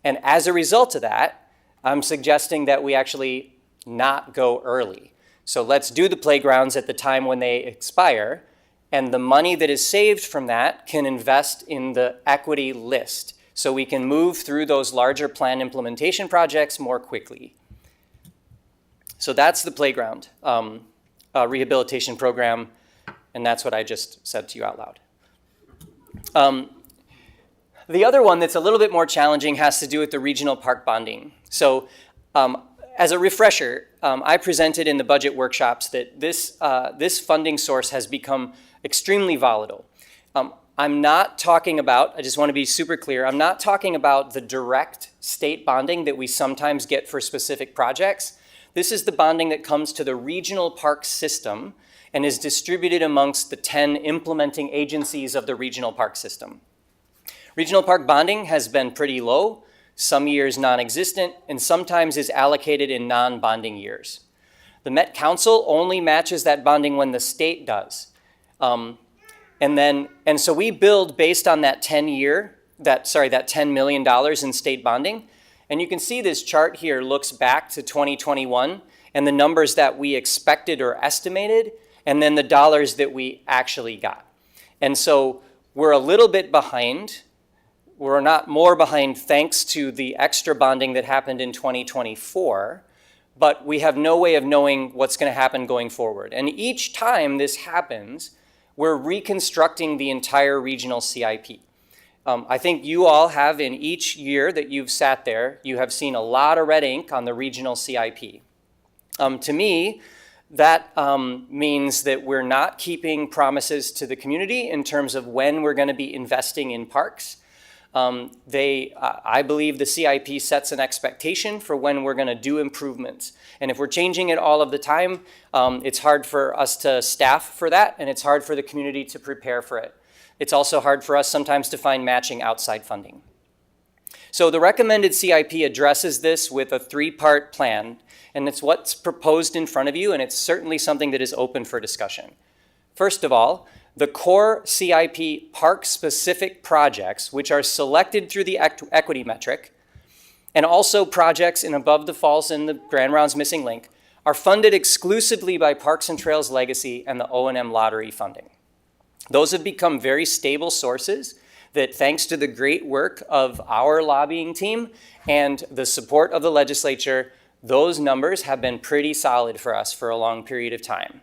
And as a result of that, I'm suggesting that we actually not go early. So let's do the playgrounds at the time when they expire, and the money that is saved from that can invest in the equity list, so we can move through those larger plan implementation projects more quickly. So that's the playground rehabilitation program, and that's what I just said to you out loud. The other one that's a little bit more challenging has to do with the regional park bonding. So as a refresher, I presented in the budget workshops that this funding source has become extremely volatile. I'm not talking about, I just want to be super clear, I'm not talking about the direct state bonding that we sometimes get for specific projects. This is the bonding that comes to the regional park system and is distributed amongst the 10 implementing agencies of the regional park system. Regional park bonding has been pretty low, some years non-existent, and sometimes is allocated in non-bonding years. The Met Council only matches that bonding when the state does. And so we build based on that that $10 million in state bonding. And you can see this chart here looks back to 2021 and the numbers that we expected or estimated, and then the dollars that we actually got. And so we're a little bit behind. We're not more behind thanks to the extra bonding that happened in 2024, but we have no way of knowing what's going to happen going forward. And each time this happens, we're reconstructing the entire regional CIP. I think you all have, in each year that you've sat there, you have seen a lot of red ink on the regional CIP. To me, that means that we're not keeping promises to the community in terms of when we're going to be investing in parks. I believe the CIP sets an expectation for when we're going to do improvements. And if we're changing it all of the time, it's hard for us to staff for that, and it's hard for the community to prepare for it. It's also hard for us sometimes to find matching outside funding. So the recommended CIP addresses this with a 3-part plan, and it's what's proposed in front of you, and it's certainly something that is open for discussion. First of all, the core CIP park-specific projects, which are selected through the equity metric, and also projects in Above the Falls and the Grand Rounds Missing Link, are funded exclusively by Parks and Trails Legacy and the O&M lottery funding. Those have become very stable sources that, thanks to the great work of our lobbying team and the support of the legislature, those numbers have been pretty solid for us for a long period of time.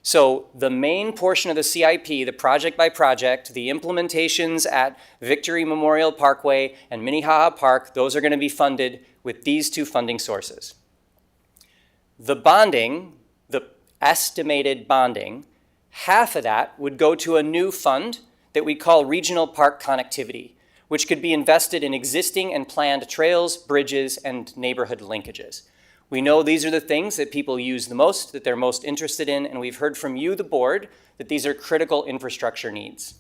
So the main portion of the CIP, the project by project, the implementations at Victory Memorial Parkway and Minnehaha Park, those are going to be funded with these 2 funding sources. The bonding, the estimated bonding, half of that would go to a new fund that we call Regional Park Connectivity, which could be invested in existing and planned trails, bridges, and neighborhood linkages. We know these are the things that people use the most, that they're most interested in, and we've heard from you, the board, that these are critical infrastructure needs.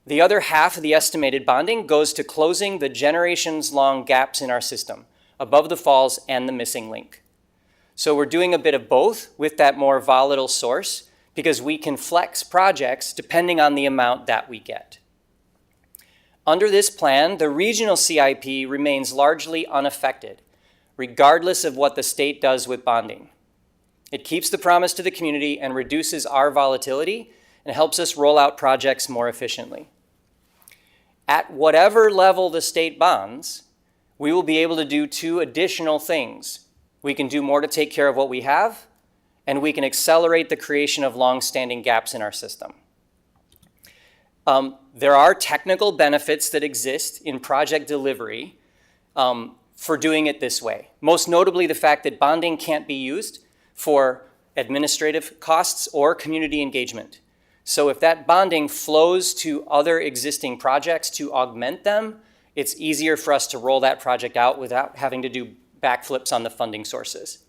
The other half of the estimated bonding goes to closing the generations-long gaps in our system, Above the Falls and the Missing Link. So we're doing a bit of both with that more volatile source because we can flex projects depending on the amount that we get. Under this plan, the regional CIP remains largely unaffected, regardless of what the state does with bonding. It keeps the promise to the community and reduces our volatility and helps us roll out projects more efficiently. At whatever level the state bonds, we will be able to do 2 additional things. We can do more to take care of what we have, and we can accelerate the creation of long-standing gaps in our system. There are technical benefits that exist in project delivery for doing it this way. Most notably, the fact that bonding can't be used for administrative costs or community engagement. So if that bonding flows to other existing projects to augment them, it's easier for us to roll that project out without having to do backflips on the funding sources.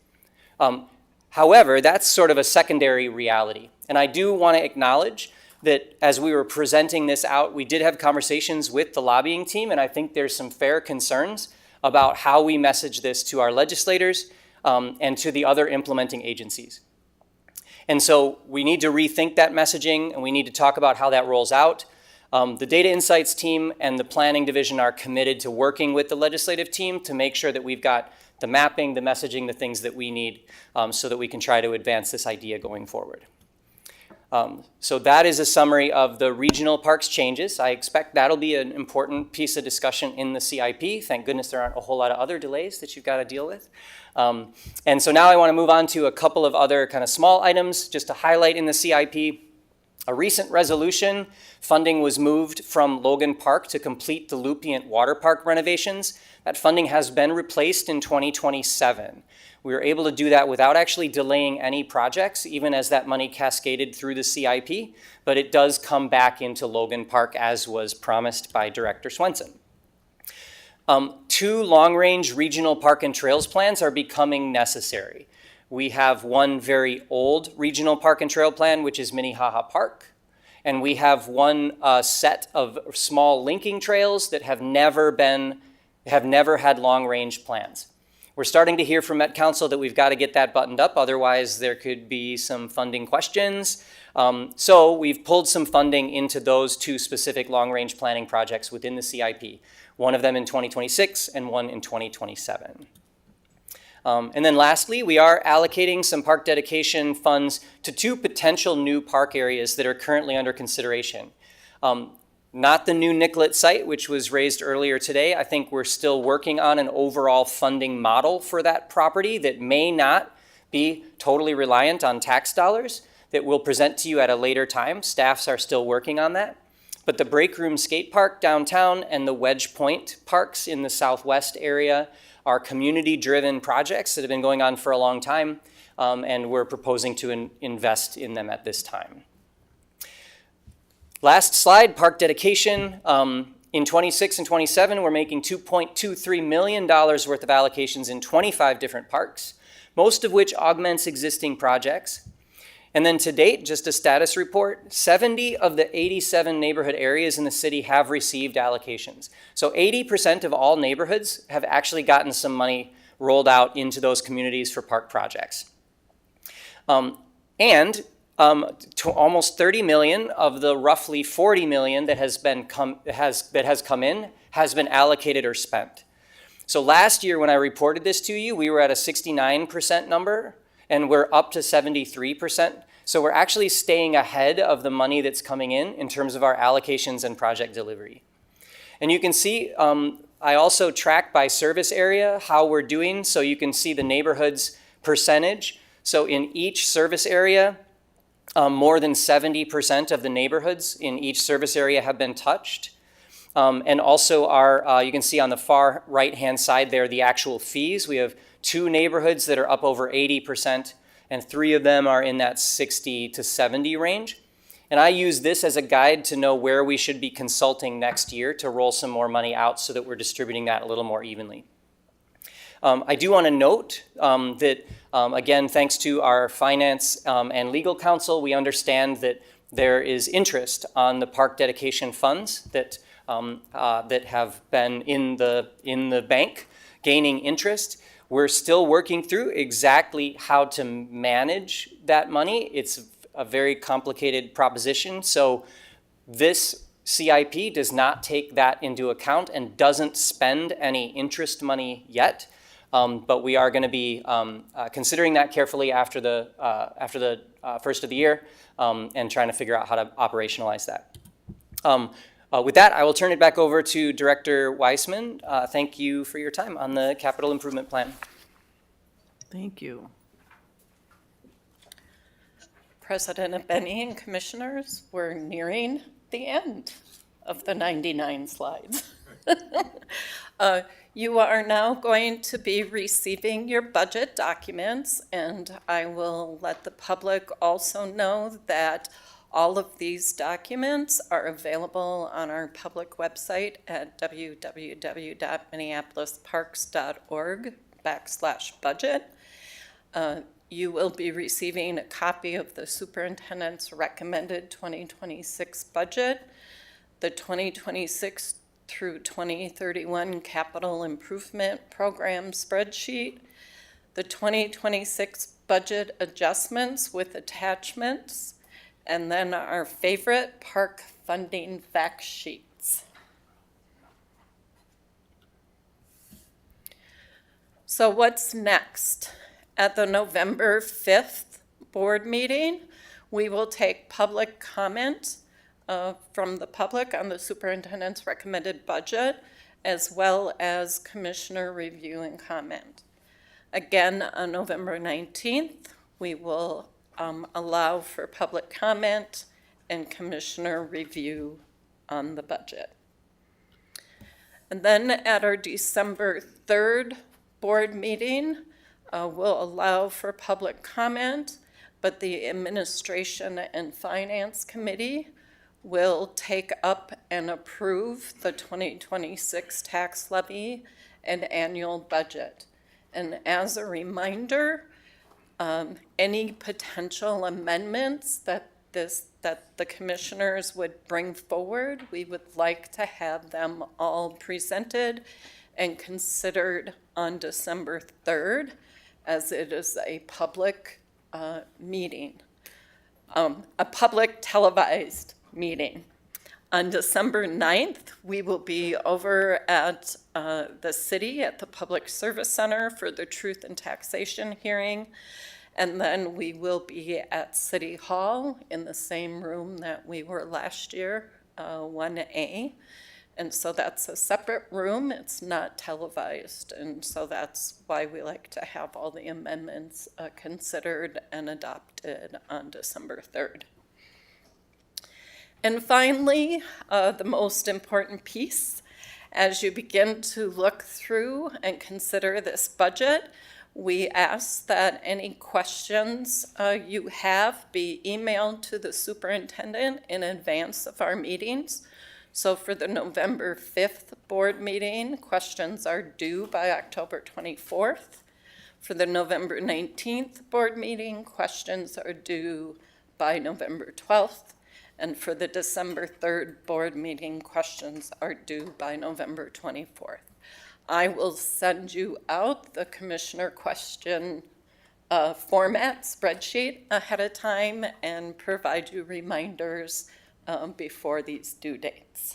However, that's sort of a secondary reality. And I do want to acknowledge that as we were presenting this out, we did have conversations with the lobbying team, and I think there's some fair concerns about how we message this to our legislators and to the other implementing agencies. And so we need to rethink that messaging, and we need to talk about how that rolls out. The Data Insights team and the Planning Division are committed to working with the legislative team to make sure that we've got the mapping, the messaging, the things that we need so that we can try to advance this idea going forward. So that is a summary of the regional parks changes. I expect that'll be an important piece of discussion in the CIP. Thank goodness there aren't a whole lot of other delays that you've got to deal with. And so now I want to move on to a couple of other kind of small items just to highlight in the CIP. A recent resolution, funding was moved from Logan Park to complete the Lupient Water Park renovations. That funding has been replaced in 2027. We were able to do that without actually delaying any projects, even as that money cascaded through the CIP, but it does come back into Logan Park as was promised by Director Swenson. 2 long-range regional park and trails plans are becoming necessary. We have one very old regional park and trail plan, which is Minnehaha Park, and we have one set of small linking trails that have never had long-range plans. We're starting to hear from Met Council that we've got to get that buttoned up, otherwise there could be some funding questions. So we've pulled some funding into those 2 specific long-range planning projects within the CIP, one of them in 2026 and one in 2027. And then lastly, we are allocating some park dedication funds to 2 potential new park areas that are currently under consideration. Not the new Nicollet site, which was raised earlier today. I think we're still working on an overall funding model for that property that may not be totally reliant on tax dollars that we'll present to you at a later time. Staffs are still working on that. But the Break Room Skate Park downtown and the Wedge Point parks in the southwest area are community-driven projects that have been going on for a long time, and we're proposing to invest in them at this time. Last slide, park dedication. In 26 and 27, we're making $2.23 million worth of allocations in 25 different parks, most of which augments existing projects. And then to date, just a status report, 70 of the 87 neighborhood areas in the city have received allocations. So 80% of all neighborhoods have actually gotten some money rolled out into those communities for park projects. To almost 30 million of the roughly 40 million that has come in has been allocated or spent. So last year when I reported this to you, we were at a 69% number, and we're up to 73%. So we're actually staying ahead of the money that's coming in terms of our allocations and project delivery. And you can see, I also track by service area how we're doing, so you can see the neighborhood's percentage. So in each service area, more than 70% of the neighborhoods in each service area have been touched. And also you can see on the far right-hand side there the actual fees. We have 2 neighborhoods that are up over 80%, and 3 of them are in that 60 to 70 range. And I use this as a guide to know where we should be consulting next year to roll some more money out so that we're distributing that a little more evenly. I do want to note that, again, thanks to our finance and legal counsel, we understand that there is interest on the park dedication funds that have been in the bank gaining interest. We're still working through exactly how to manage that money. It's a very complicated proposition. So this CIP does not take that into account and doesn't spend any interest money yet. But we are going to be considering that carefully after the first of the year and trying to figure out how to operationalize that. With that, I will turn it back over to Director Weissman. Thank you for your time on the capital improvement plan. Thank you. President Benny and Commissioners, we're nearing the end of the 99 slides. You are now going to be receiving your budget documents, and I will let the public also know that all of these documents are available on our public website at www.minneapolisparks.org/budget. you will be receiving a copy of the superintendent's recommended 2026 budget, the 2026 through 2031 capital improvement program spreadsheet, the 2026 budget adjustments with attachments, and then our favorite park funding fact sheets. So what's next? At the November 5th board meeting, we will take public comment from the public on the superintendent's recommended budget, as well as commissioner review and comment. Again, on November 19th, we will allow for public comment and commissioner review on the budget. And then at our December 3rd board meeting, we'll allow for public comment, but the Administration and Finance Committee will take up and approve the 2026 tax levy and annual budget. And as a reminder, any potential amendments that the commissioners would bring forward, we would like to have them all presented and considered on December 3rd, as it is a public meeting, a public televised meeting. On December 9th, we will be over at the city at the Public Service Center for the Truth and Taxation hearing. And then we will be at City Hall in the same room that we were last year, 1A. And so that's a separate room. It's not televised. And so that's why we like to have all the amendments considered and adopted on December 3rd. And finally, the most important piece, as you begin to look through and consider this budget, we ask that any questions you have be emailed to the superintendent in advance of our meetings. So for the November 5th board meeting, questions are due by October 24th. For the November 19th board meeting, questions are due by November 12th. And for the December 3rd board meeting, questions are due by November 24th. I will send you out the commissioner question format spreadsheet ahead of time and provide you reminders before these due dates.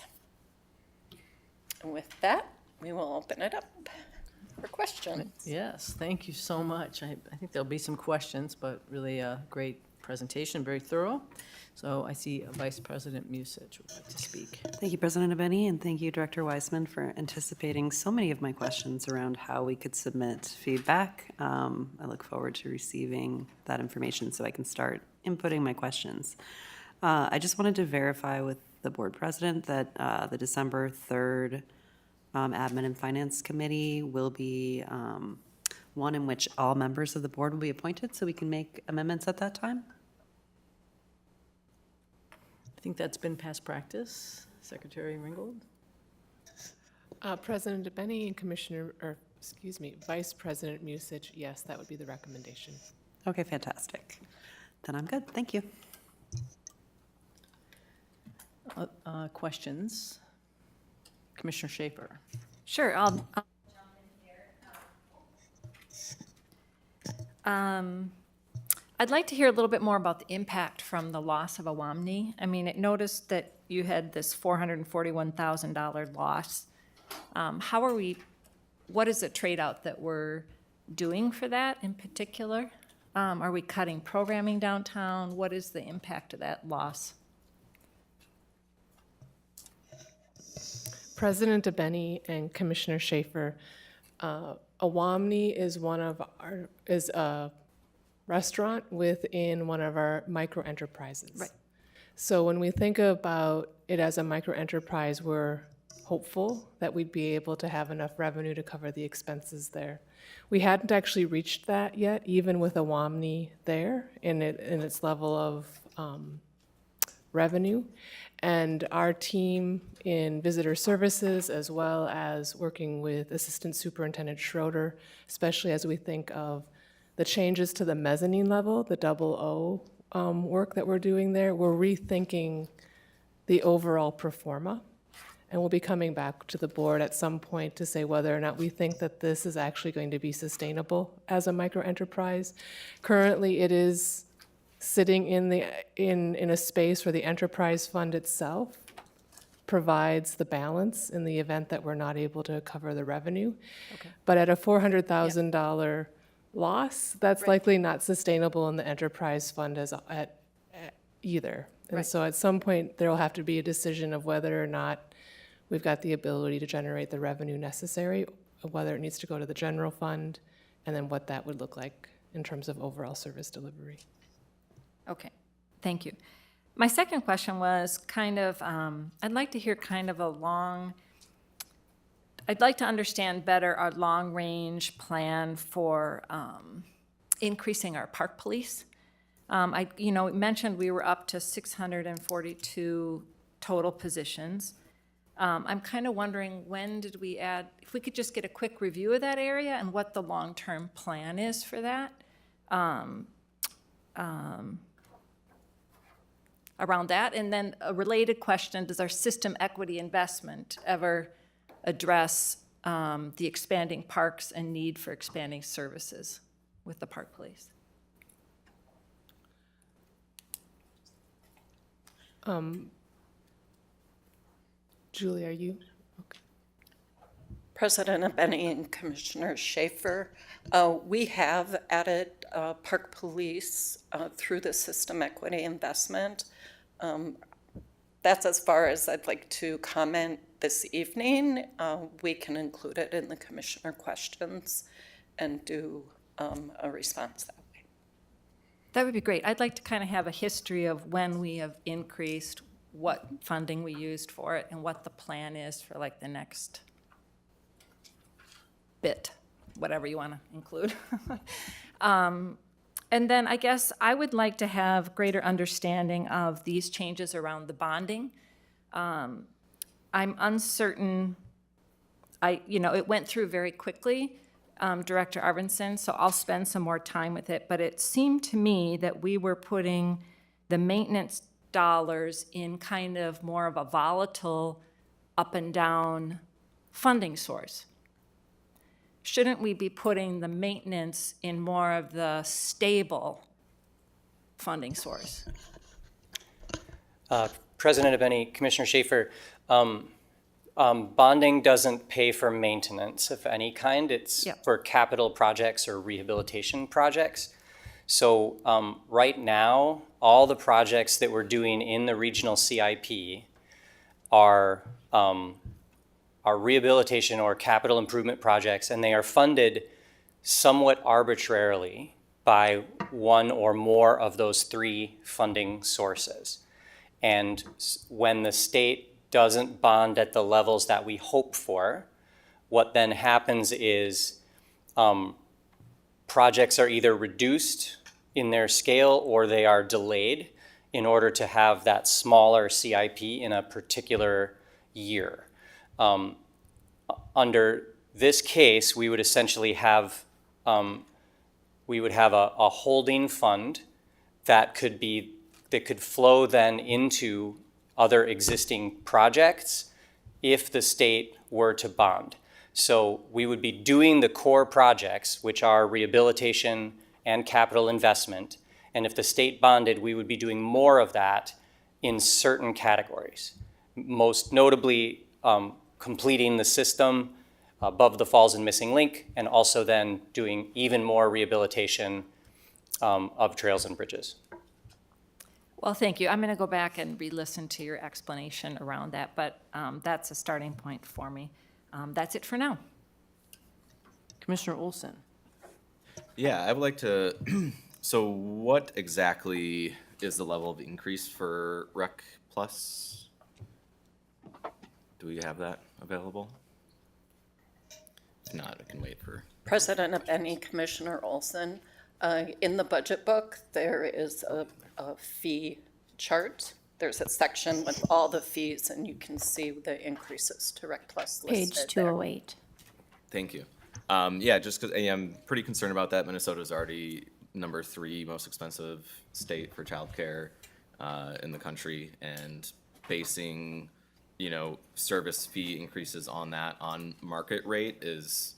And with that, we will open it up for questions. Yes, thank you so much. I think there'll be some questions, but really a great presentation, very thorough. So I see Vice President Musich would like to speak. Thank you, President Abeni, and thank you, Director Weissman, for anticipating so many of my questions around how we could submit feedback. I look forward to receiving that information so I can start inputting my questions. I just wanted to verify with the board president that the December 3rd Admin and Finance Committee will be one in which all members of the board will be appointed, so we can make amendments at that time. I think that's been past practice. Secretary Ringgold? President Benny and Vice President Musich, yes, that would be the recommendation. Okay, fantastic. Then I'm good. Thank you. Questions? Commissioner Schaefer? Sure, I'd like to hear a little bit more about the impact from the loss of Awamni. I mean, it noticed that you had this $441,000 loss. What is the trade-out that we're doing for that in particular? Are we cutting programming downtown? What is the impact of that loss? President Abeni and Commissioner Schaefer, Awamni is a restaurant within one of our micro enterprises. Right. So when we think about it as a micro enterprise, we're hopeful that we'd be able to have enough revenue to cover the expenses there. We hadn't actually reached that yet, even with Awamni there in its level of revenue. And our team in visitor services, as well as working with Assistant Superintendent Schroeder, especially as we think of the changes to the mezzanine level, the double O work that we're doing there, we're rethinking the overall pro forma. And we'll be coming back to the board at some point to say whether or not we think that this is actually going to be sustainable as a microenterprise. Currently, it is sitting in a space where the enterprise fund itself provides the balance in the event that we're not able to cover the revenue. But at a $400,000 loss, that's likely not sustainable in the enterprise fund either. And so at some point, there will have to be a decision of whether or not we've got the ability to generate the revenue necessary, whether it needs to go to the general fund, and then what that would look like in terms of overall service delivery. Okay, thank you. My second question was kind of, I'd like to hear kind of I'd like to understand better our long-range plan for increasing our park police. It mentioned we were up to 642 total positions. I'm kind of wondering, when did we add, if we could just get a quick review of that area and what the long-term plan is for that. Around that. And then a related question, does our system equity investment ever address the expanding parks and need for expanding services with the park police? Julie, are you? Okay. President Abeni and Commissioner Schaefer, we have added park police through the system equity investment. That's as far as I'd like to comment this evening. We can include it in the commissioner questions and do a response that way. That would be great. I'd like to kind of have a history of when we have increased, what funding we used for it, and what the plan is for like the next bit, whatever you want to include. And then I guess I would like to have greater understanding of these changes around the bonding. I'm uncertain. It went through very quickly, Director Arvidsson, so I'll spend some more time with it. But it seemed to me that we were putting the maintenance dollars in kind of more of a volatile up and down funding source. Shouldn't we be putting the maintenance in more of the stable funding source? President Abeni, Commissioner Schaefer, bonding doesn't pay for maintenance of any kind. It's for capital projects or rehabilitation projects. So right now, all the projects that we're doing in the regional CIP are rehabilitation or capital improvement projects, and they are funded somewhat arbitrarily by one or more of those three funding sources. And when the state doesn't bond at the levels that we hope for, what then happens is projects are either reduced in their scale or they are delayed in order to have that smaller CIP in a particular year. Under this case, we would essentially have a holding fund that could flow then into other existing projects if the state were to bond. So we would be doing the core projects, which are rehabilitation and capital investment. And if the state bonded, we would be doing more of that in certain categories. Most notably, completing the system above the falls and missing link, and also then doing even more rehabilitation of trails and bridges. Well, thank you. I'm going to go back and re-listen to your explanation around that, but that's a starting point for me. That's it for now. Commissioner Olson. Yeah, I would like to, so what exactly is the level of increase for Rec Plus? Do we have that available? If not, I can wait for. President Abeni, Commissioner Olson, in the budget book, there is a fee chart. There's a section with all the fees, and you can see the increases to Rec Plus listed Page 208. Thank you. Yeah, just because I'm pretty concerned about that. Minnesota is already number 3 most expensive state for childcare in the country, and basing, service fee increases on that on market rate is,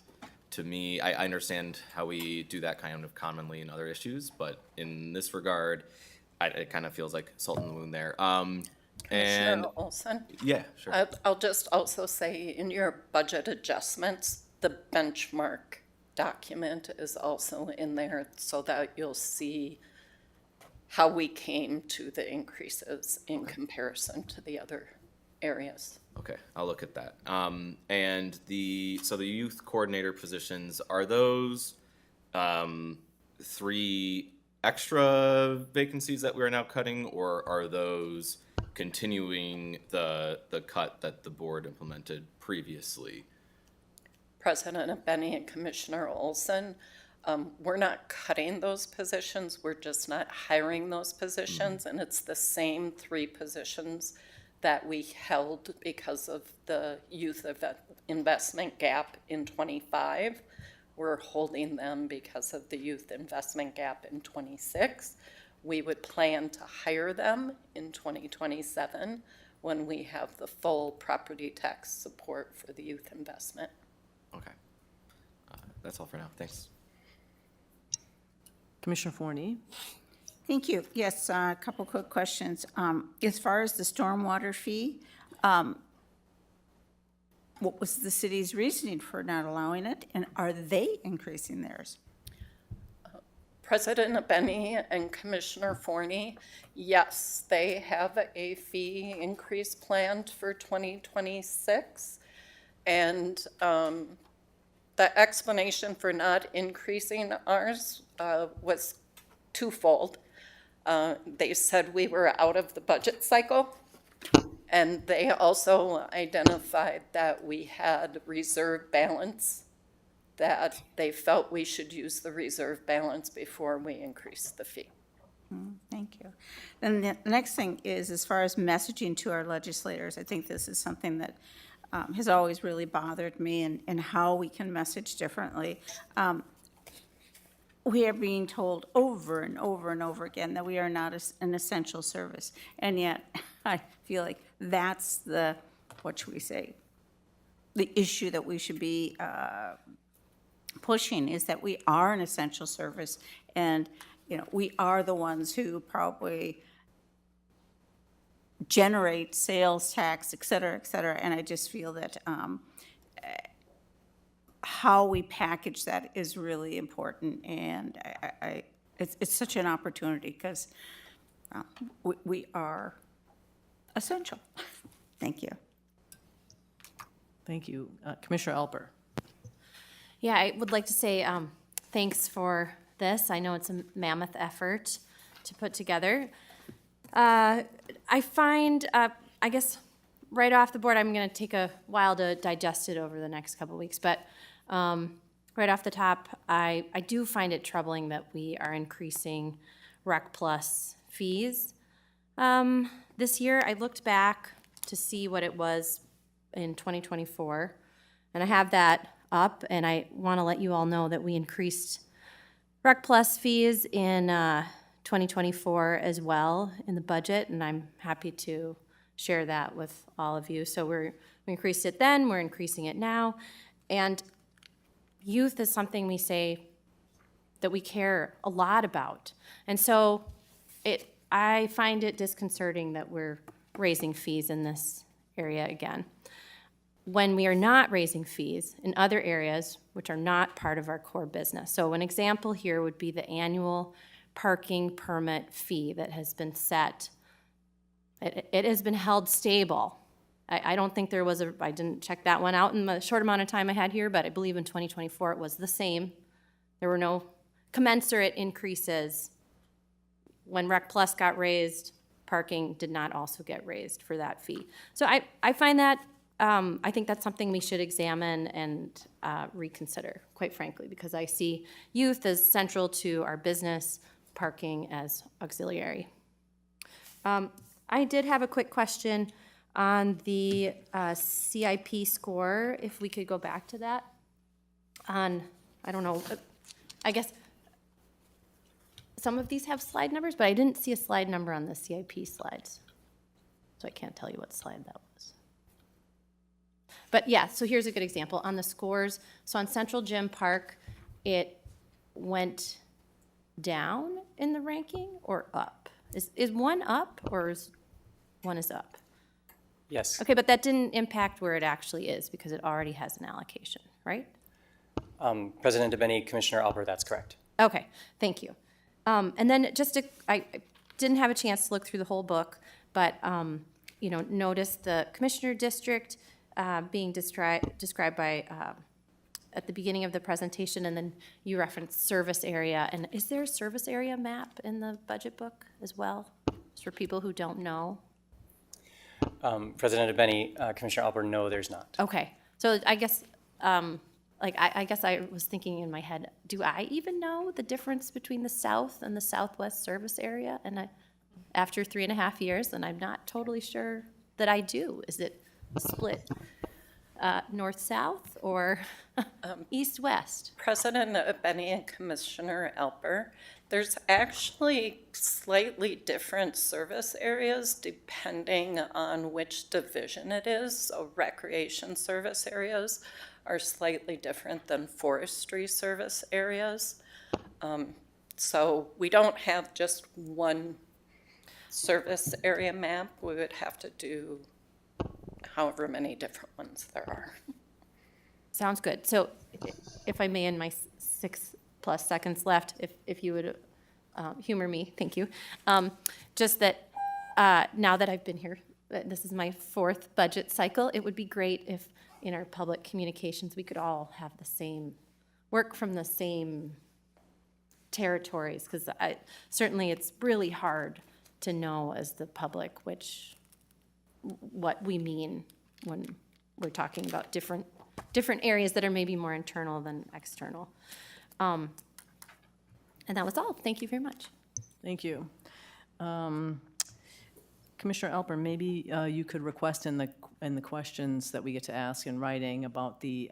to me, I understand how we do that kind of commonly in other issues, but in this regard, it kind of feels like salt in the wound there. And Commissioner Olson? yeah, sure. I'll just also say, in your budget adjustments, the benchmark document is also in there so that you'll see how we came to the increases in comparison to the other areas. Okay, I'll look at that. And the youth coordinator positions, are those 3 extra vacancies that we're now cutting, or are those continuing the cut that the board implemented previously? President Benny and Commissioner Olson, we're not cutting those positions, we're just not hiring those positions, and it's the same 3 positions that we held because of the youth investment gap in '25. We're holding them because of the youth investment gap in '26. We would plan to hire them in 2027 when we have the full property tax support for the youth investment. Okay. That's all for now. Thanks. Commissioner Forney? Thank you. Yes, a couple quick questions. As far as the stormwater fee, what was the city's reasoning for not allowing it, and are they increasing theirs? President Benny and Commissioner Forney, yes, they have a fee increase planned for 2026. And the explanation for not increasing ours was twofold. They said we were out of the budget cycle, and they also identified that we had reserve balance, that they felt we should use the reserve balance before we increased the fee. Thank you. Then the next thing is, as far as messaging to our legislators, I think this is something that has always really bothered me, and how we can message differently. We are being told over and over and over again that we are not an essential service, and yet I feel like that's the, what should we say, the issue that we should be pushing, is that we are an essential service, and we are the ones who probably generate sales tax, et cetera, and I just feel that how we package that is really important, and it's such an opportunity, because we are essential. Thank you. Thank you. Commissioner Alper? Yeah, I would like to say thanks for this. I know it's a mammoth effort to put together. I find, I guess, right off the board, I'm going to take a while to digest it over the next couple of weeks, but right off the top, I do find it troubling that we are increasing Rec Plus fees. This year, I looked back to see what it was in 2024, and I have that up, and I want to let you all know that we increased Rec Plus fees in 2024 as well in the budget, and I'm happy to share that with all of you. So we increased it then, we're increasing it now, and youth is something we say that we care a lot about. And so I find it disconcerting that we're raising fees in this area again, when we are not raising fees in other areas which are not part of our core business. So an example here would be the annual parking permit fee that has been set. It has been held stable. I don't think there was I didn't check that one out in the short amount of time I had here, but I believe in 2024 it was the same. There were no commensurate increases. When Rec Plus got raised, parking did not also get raised for that fee. So I find that, I think that's something we should examine and reconsider, quite frankly, because I see youth as central to our business, parking as auxiliary. I did have a quick question on the CIP score, if we could go back to that. on, I don't know, I guess some of these have slide numbers, but I didn't see a slide number on the CIP slides. So I can't tell you what slide that was. But yeah, so here's a good example on the scores. So on Central Gym Park, it went down in the ranking or up? Is one up or is one is up? Yes. Okay, but that didn't impact where it actually is because it already has an allocation, right? President DeBenny, Commissioner Alper, that's correct. Okay, thank you. And then I didn't have a chance to look through the whole book, but, notice the Commissioner District being described by, at the beginning of the presentation, and then you referenced service area. And is there a service area map in the budget book as well, just for people who don't know? President DeBenny, Commissioner Alper, no, there's not. Okay, so I guess, I guess I was thinking in my head, do I even know the difference between the south and the southwest service area? And after 3.5 years, and I'm not totally sure that I do. Is it split north-south or east-west? President Benny and Commissioner Alper, there's actually slightly different service areas depending on which division it is. So recreation service areas are slightly different than forestry service areas. So we don't have just one service area map. We would have to do however many different ones there are. Sounds good. So if I may, in my 6+ seconds left, if you would humor me, thank you. Just that now that I've been here, this is my 4th budget cycle, it would be great if in our public communications we could all have the same, work from the same territories, because certainly it's really hard to know as the public what we mean when we're talking about different areas that are maybe more internal than external. And that was all. Thank you very much. Thank you. Commissioner Alper, maybe you could request in the questions that we get to ask in writing about the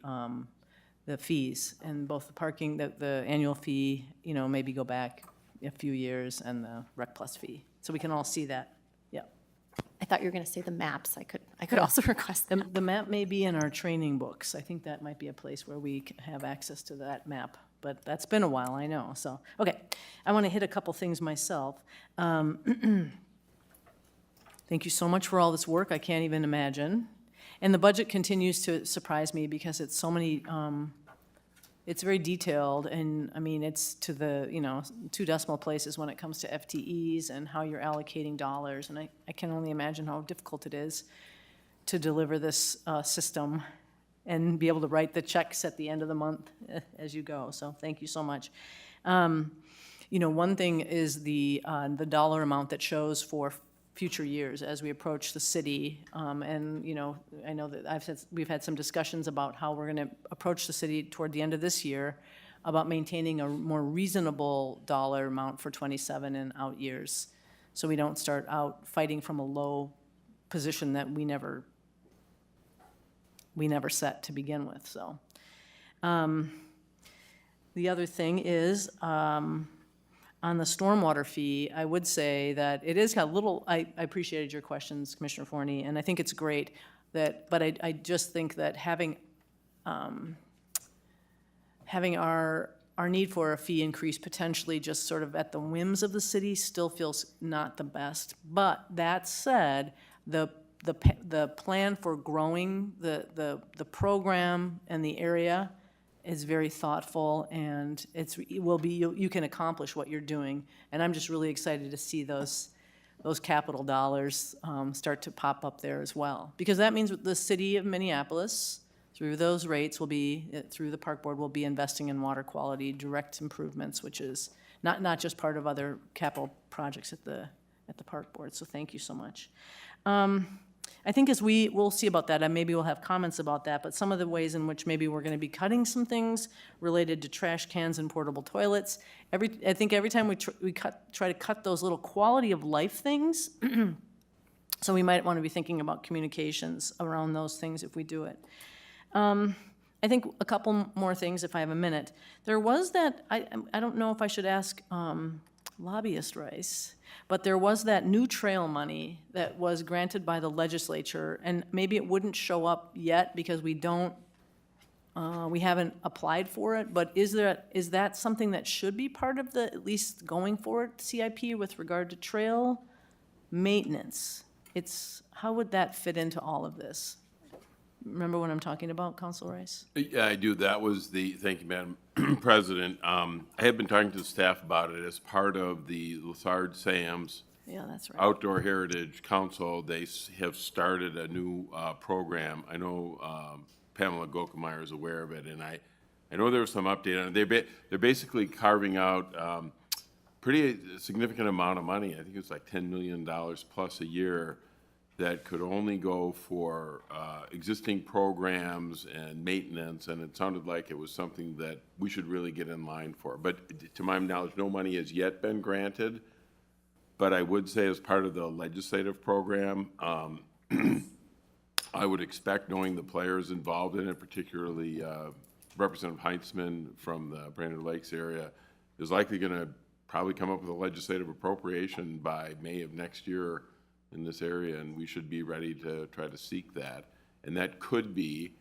fees and both the parking, the annual fee, maybe go back a few years, and the Rec Plus fee, so we can all see that. Yeah. I thought you were going to say the maps. I could also request them. The map may be in our training books. I think that might be a place where we have access to that map, but that's been a while, I know. So, okay, I want to hit a couple things myself. Thank you so much for all this work. I can't even imagine. And the budget continues to surprise me because it's so many, it's very detailed, and I mean, it's to the, 2 decimal places when it comes to FTEs and how you're allocating dollars. And I can only imagine how difficult it is to deliver this system and be able to write the checks at the end of the month as you go. So thank you so much. One thing is the dollar amount that shows for future years as we approach the city. And, I know that we've had some discussions about how we're going to approach the city toward the end of this year about maintaining a more reasonable dollar amount for 27 and out years, so we don't start out fighting from a low position that we never set to begin with. So the other thing is, on the stormwater fee, I would say that it is a little, I appreciated your questions, Commissioner Forney, and I think it's great but I just think that having our need for a fee increase potentially just sort of at the whims of the city still feels not the best. But that said, the plan for growing the program and the area is very thoughtful, and you can accomplish what you're doing. And I'm just really excited to see those capital dollars start to pop up there as well. Because that means the city of Minneapolis, through those rates, through the park board, will be investing in water quality, direct improvements, which is not just part of other capital projects at the park board. So thank you so much. I think as we'll see about that, and maybe we'll have comments about that, but some of the ways in which maybe we're going to be cutting some things related to trash cans and portable toilets. I think every time we try to cut those little quality of life things, so we might want to be thinking about communications around those things if we do it. I think a couple more things, if I have a minute. There was that, I don't know if I should ask lobbyist Rice, but there was that new trail money that was granted by the legislature, and maybe it wouldn't show up yet because we haven't applied for it, but is that something that should be part of the, at least going forward, CIP with regard to trail maintenance? How would that fit into all of this? Remember what I'm talking about, Council Rice? Yeah, I do. That was thank you, Madam President. I have been talking to the staff about it as part of the Lessard Sam's Yeah, that's right. Outdoor Heritage Council. They have started a new program. I know Pamela Gokemeyer is aware of it, and I know there was some update on it. They're basically carving out pretty significant amount of money. I think it's like $10 million plus a year that could only go for existing programs and maintenance, and it sounded like it was something that we should really get in line for. But to my knowledge, no money has yet been granted. But I would say as part of the legislative program, I would expect, knowing the players involved in it, particularly Representative Heintzman from the Brainerd Lakes area, is likely going to probably come up with a legislative appropriation by May of next year in this area, and we should be ready to try to seek that. And that could be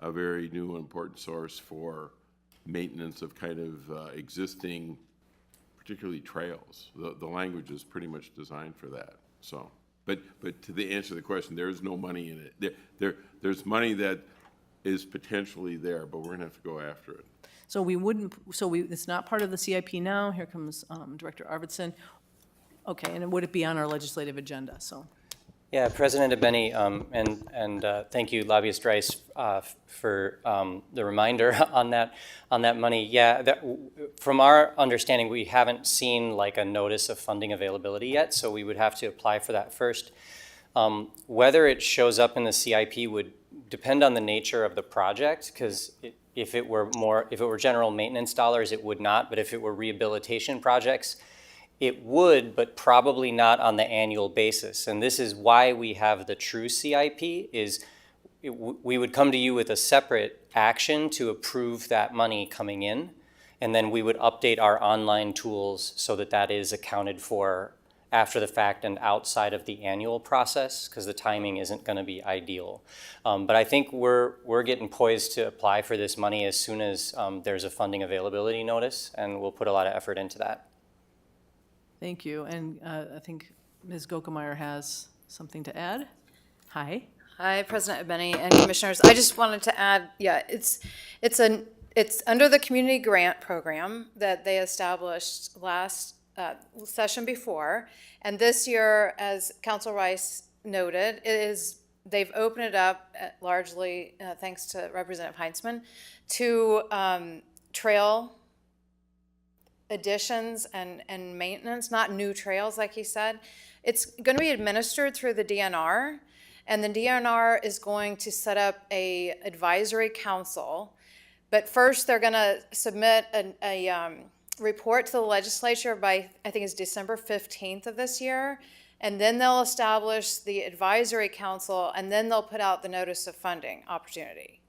a very new and important source for maintenance of kind of existing, particularly trails. The language is pretty much designed for that. So, but to the answer to the question, there is no money in it. There's money that is potentially there, but we're gonna have to go after it. So it's not part of the CIP now. Here comes Director Arvidsson. Okay, and would it be on our legislative agenda, so? Yeah, President Abeni, and thank you, Lobbyist Rice, for the reminder on that money. Yeah, from our understanding, we haven't seen like a notice of funding availability yet, so we would have to apply for that first. Whether it shows up in the CIP would depend on the nature of the project, because if it were general maintenance dollars, it would not. But if it were rehabilitation projects, it would, but probably not on the annual basis. And this is why we have the true CIP, we would come to you with a separate action to approve that money coming in, and then we would update our online tools so that that is accounted for after the fact and outside of the annual process, because the timing isn't going to be ideal. But I think we're getting poised to apply for this money as soon as there's a funding availability notice, and we'll put a lot of effort into that. Thank you, and I think Ms. Gokemeyer has something to add. Hi. Hi, President Abeni and Commissioners. I just wanted to add, it's under the community grant program that they established last session before, and this year, as Council Rice noted, they've opened it up largely thanks to Representative Heintzman to trail additions and maintenance, not new trails, like he said. It's going to be administered through the DNR, and the DNR is going to set up a advisory council. But first, they're going to submit a report to the legislature by, I think it's December 15th of this year, and then they'll establish the advisory council, and then they'll put out the notice of funding opportunity.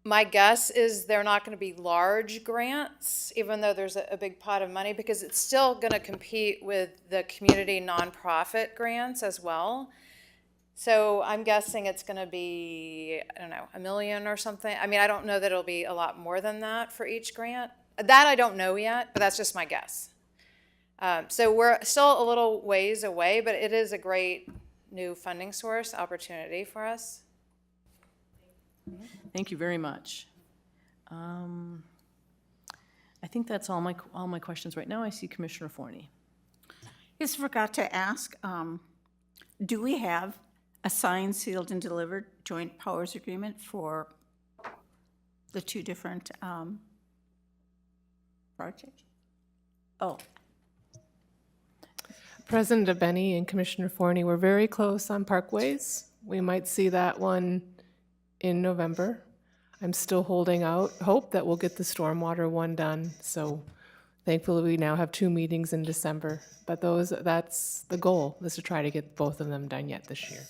My guess is they're not going to be large grants, even though there's a big pot of money, because it's still going to compete with the community nonprofit grants as well. So I'm guessing it's going to be, I don't know, $1 million or something. I mean, I don't know that it'll be a lot more than that for each grant. That I don't know yet, but that's just my guess. So we're still a little ways away, but it is a great new funding source opportunity for us. Thank you very much. I think that's all my questions right now. I see Commissioner Forney. Just forgot to ask, do we have a signed, sealed, and delivered joint powers agreement for the two different projects? Oh. President Abeni and Commissioner Forney were very close on parkways. We might see that one in November. I'm still holding out hope that we'll get the stormwater one done. So thankfully we now have 2 meetings in December, but that's the goal, is to try to get both of them done yet this year.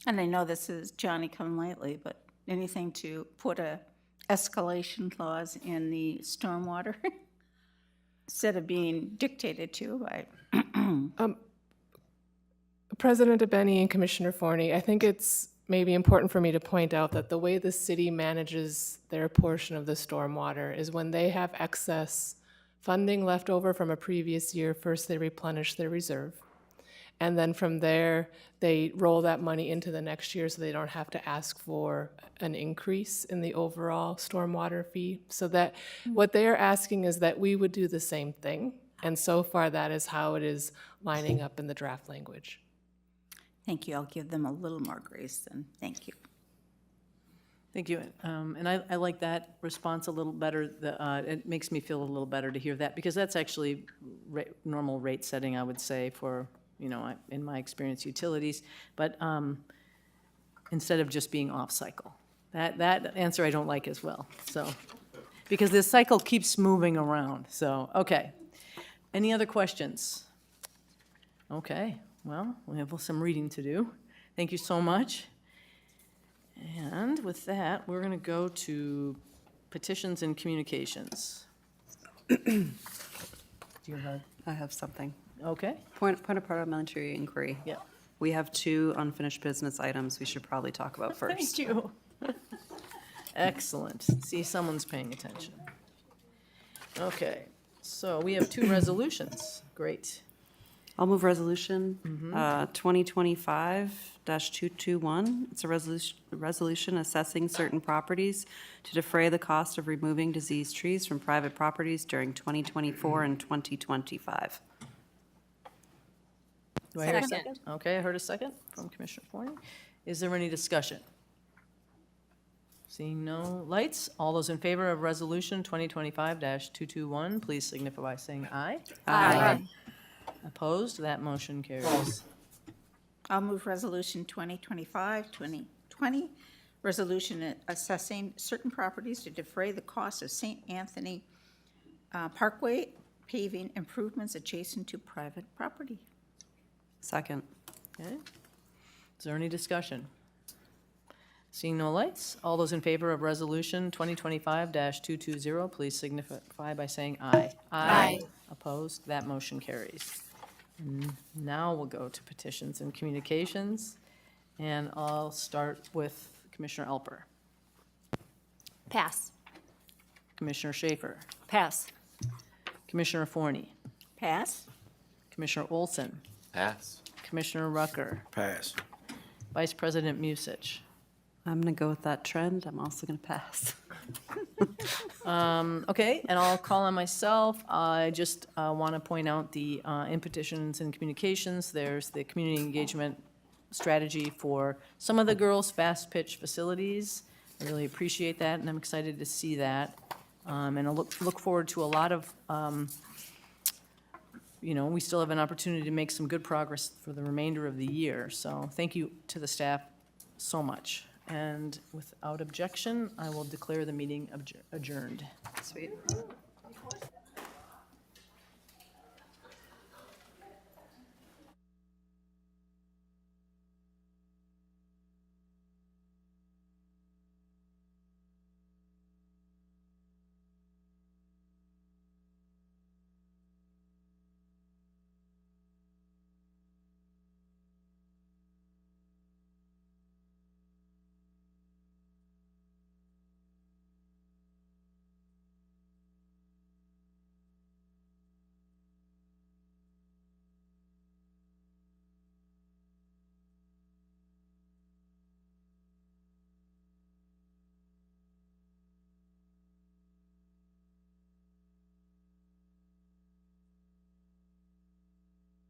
And I know this is Johnny come lately, but anything to put a escalation clause in the stormwater instead of being dictated to by? President Abeni and Commissioner Forney, I think it's maybe important for me to point out that the way the city manages their portion of the stormwater is when they have excess funding left over from a previous year, first they replenish their reserve. And then from there, they roll that money into the next year so they don't have to ask for an increase in the overall stormwater fee. So that what they are asking is that we would do the same thing. And so far, that is how it is lining up in the draft language. Thank you. I'll give them a little more grace then. Thank you. Thank you. And I like that response a little better. It makes me feel a little better to hear that, because that's actually normal rate setting, I would say, for, in my experience, utilities. But instead of just being off cycle. That answer I don't like as well. So, because this cycle keeps moving around. So, okay. Any other questions? Okay. Well, we have some reading to do. Thank you so much. And with that, we're going to go to petitions and communications. Do you have? I have something. Okay. Point of parliamentary inquiry. Yeah. We have 2 unfinished business items we should probably talk about first. Thank you. Excellent. See, someone's paying attention. Okay, so we have 2 resolutions. Great. I'll move resolution 2025-221. It's a resolution assessing certain properties to defray the cost of removing diseased trees from private properties during 2024 and 2025. Do I hear a second? Okay, I heard a second from Commissioner Forney. Is there any discussion? Seeing no lights, all those in favor of resolution 2025-221, please signify by saying aye. Aye. Opposed? That motion carries. I'll move resolution 2025-2020, resolution assessing certain properties to defray the cost of St. Anthony Parkway paving improvements adjacent to private property. Second. Okay. Is there any discussion? Seeing no lights, all those in favor of resolution 2025-220, please signify by saying aye. Aye. Opposed? That motion carries. And now we'll go to petitions and communications, and I'll start with Commissioner Alper. Pass. Commissioner Schaefer. Pass. Commissioner Forney. Pass? Commissioner Olson. Pass. Commissioner Rucker. Pass. Vice President Musich. I'm going to go with that trend. I'm also going to pass. Okay, and I'll call on myself. I just want to point out the in petitions and communications, there's the community engagement strategy for some of the girls' fast pitch facilities. I really appreciate that, and I'm excited to see that. And I look forward to a lot of, we still have an opportunity to make some good progress for the remainder of the year. So thank you to the staff so much. And without objection, I will declare the meeting adjourned. Sweet.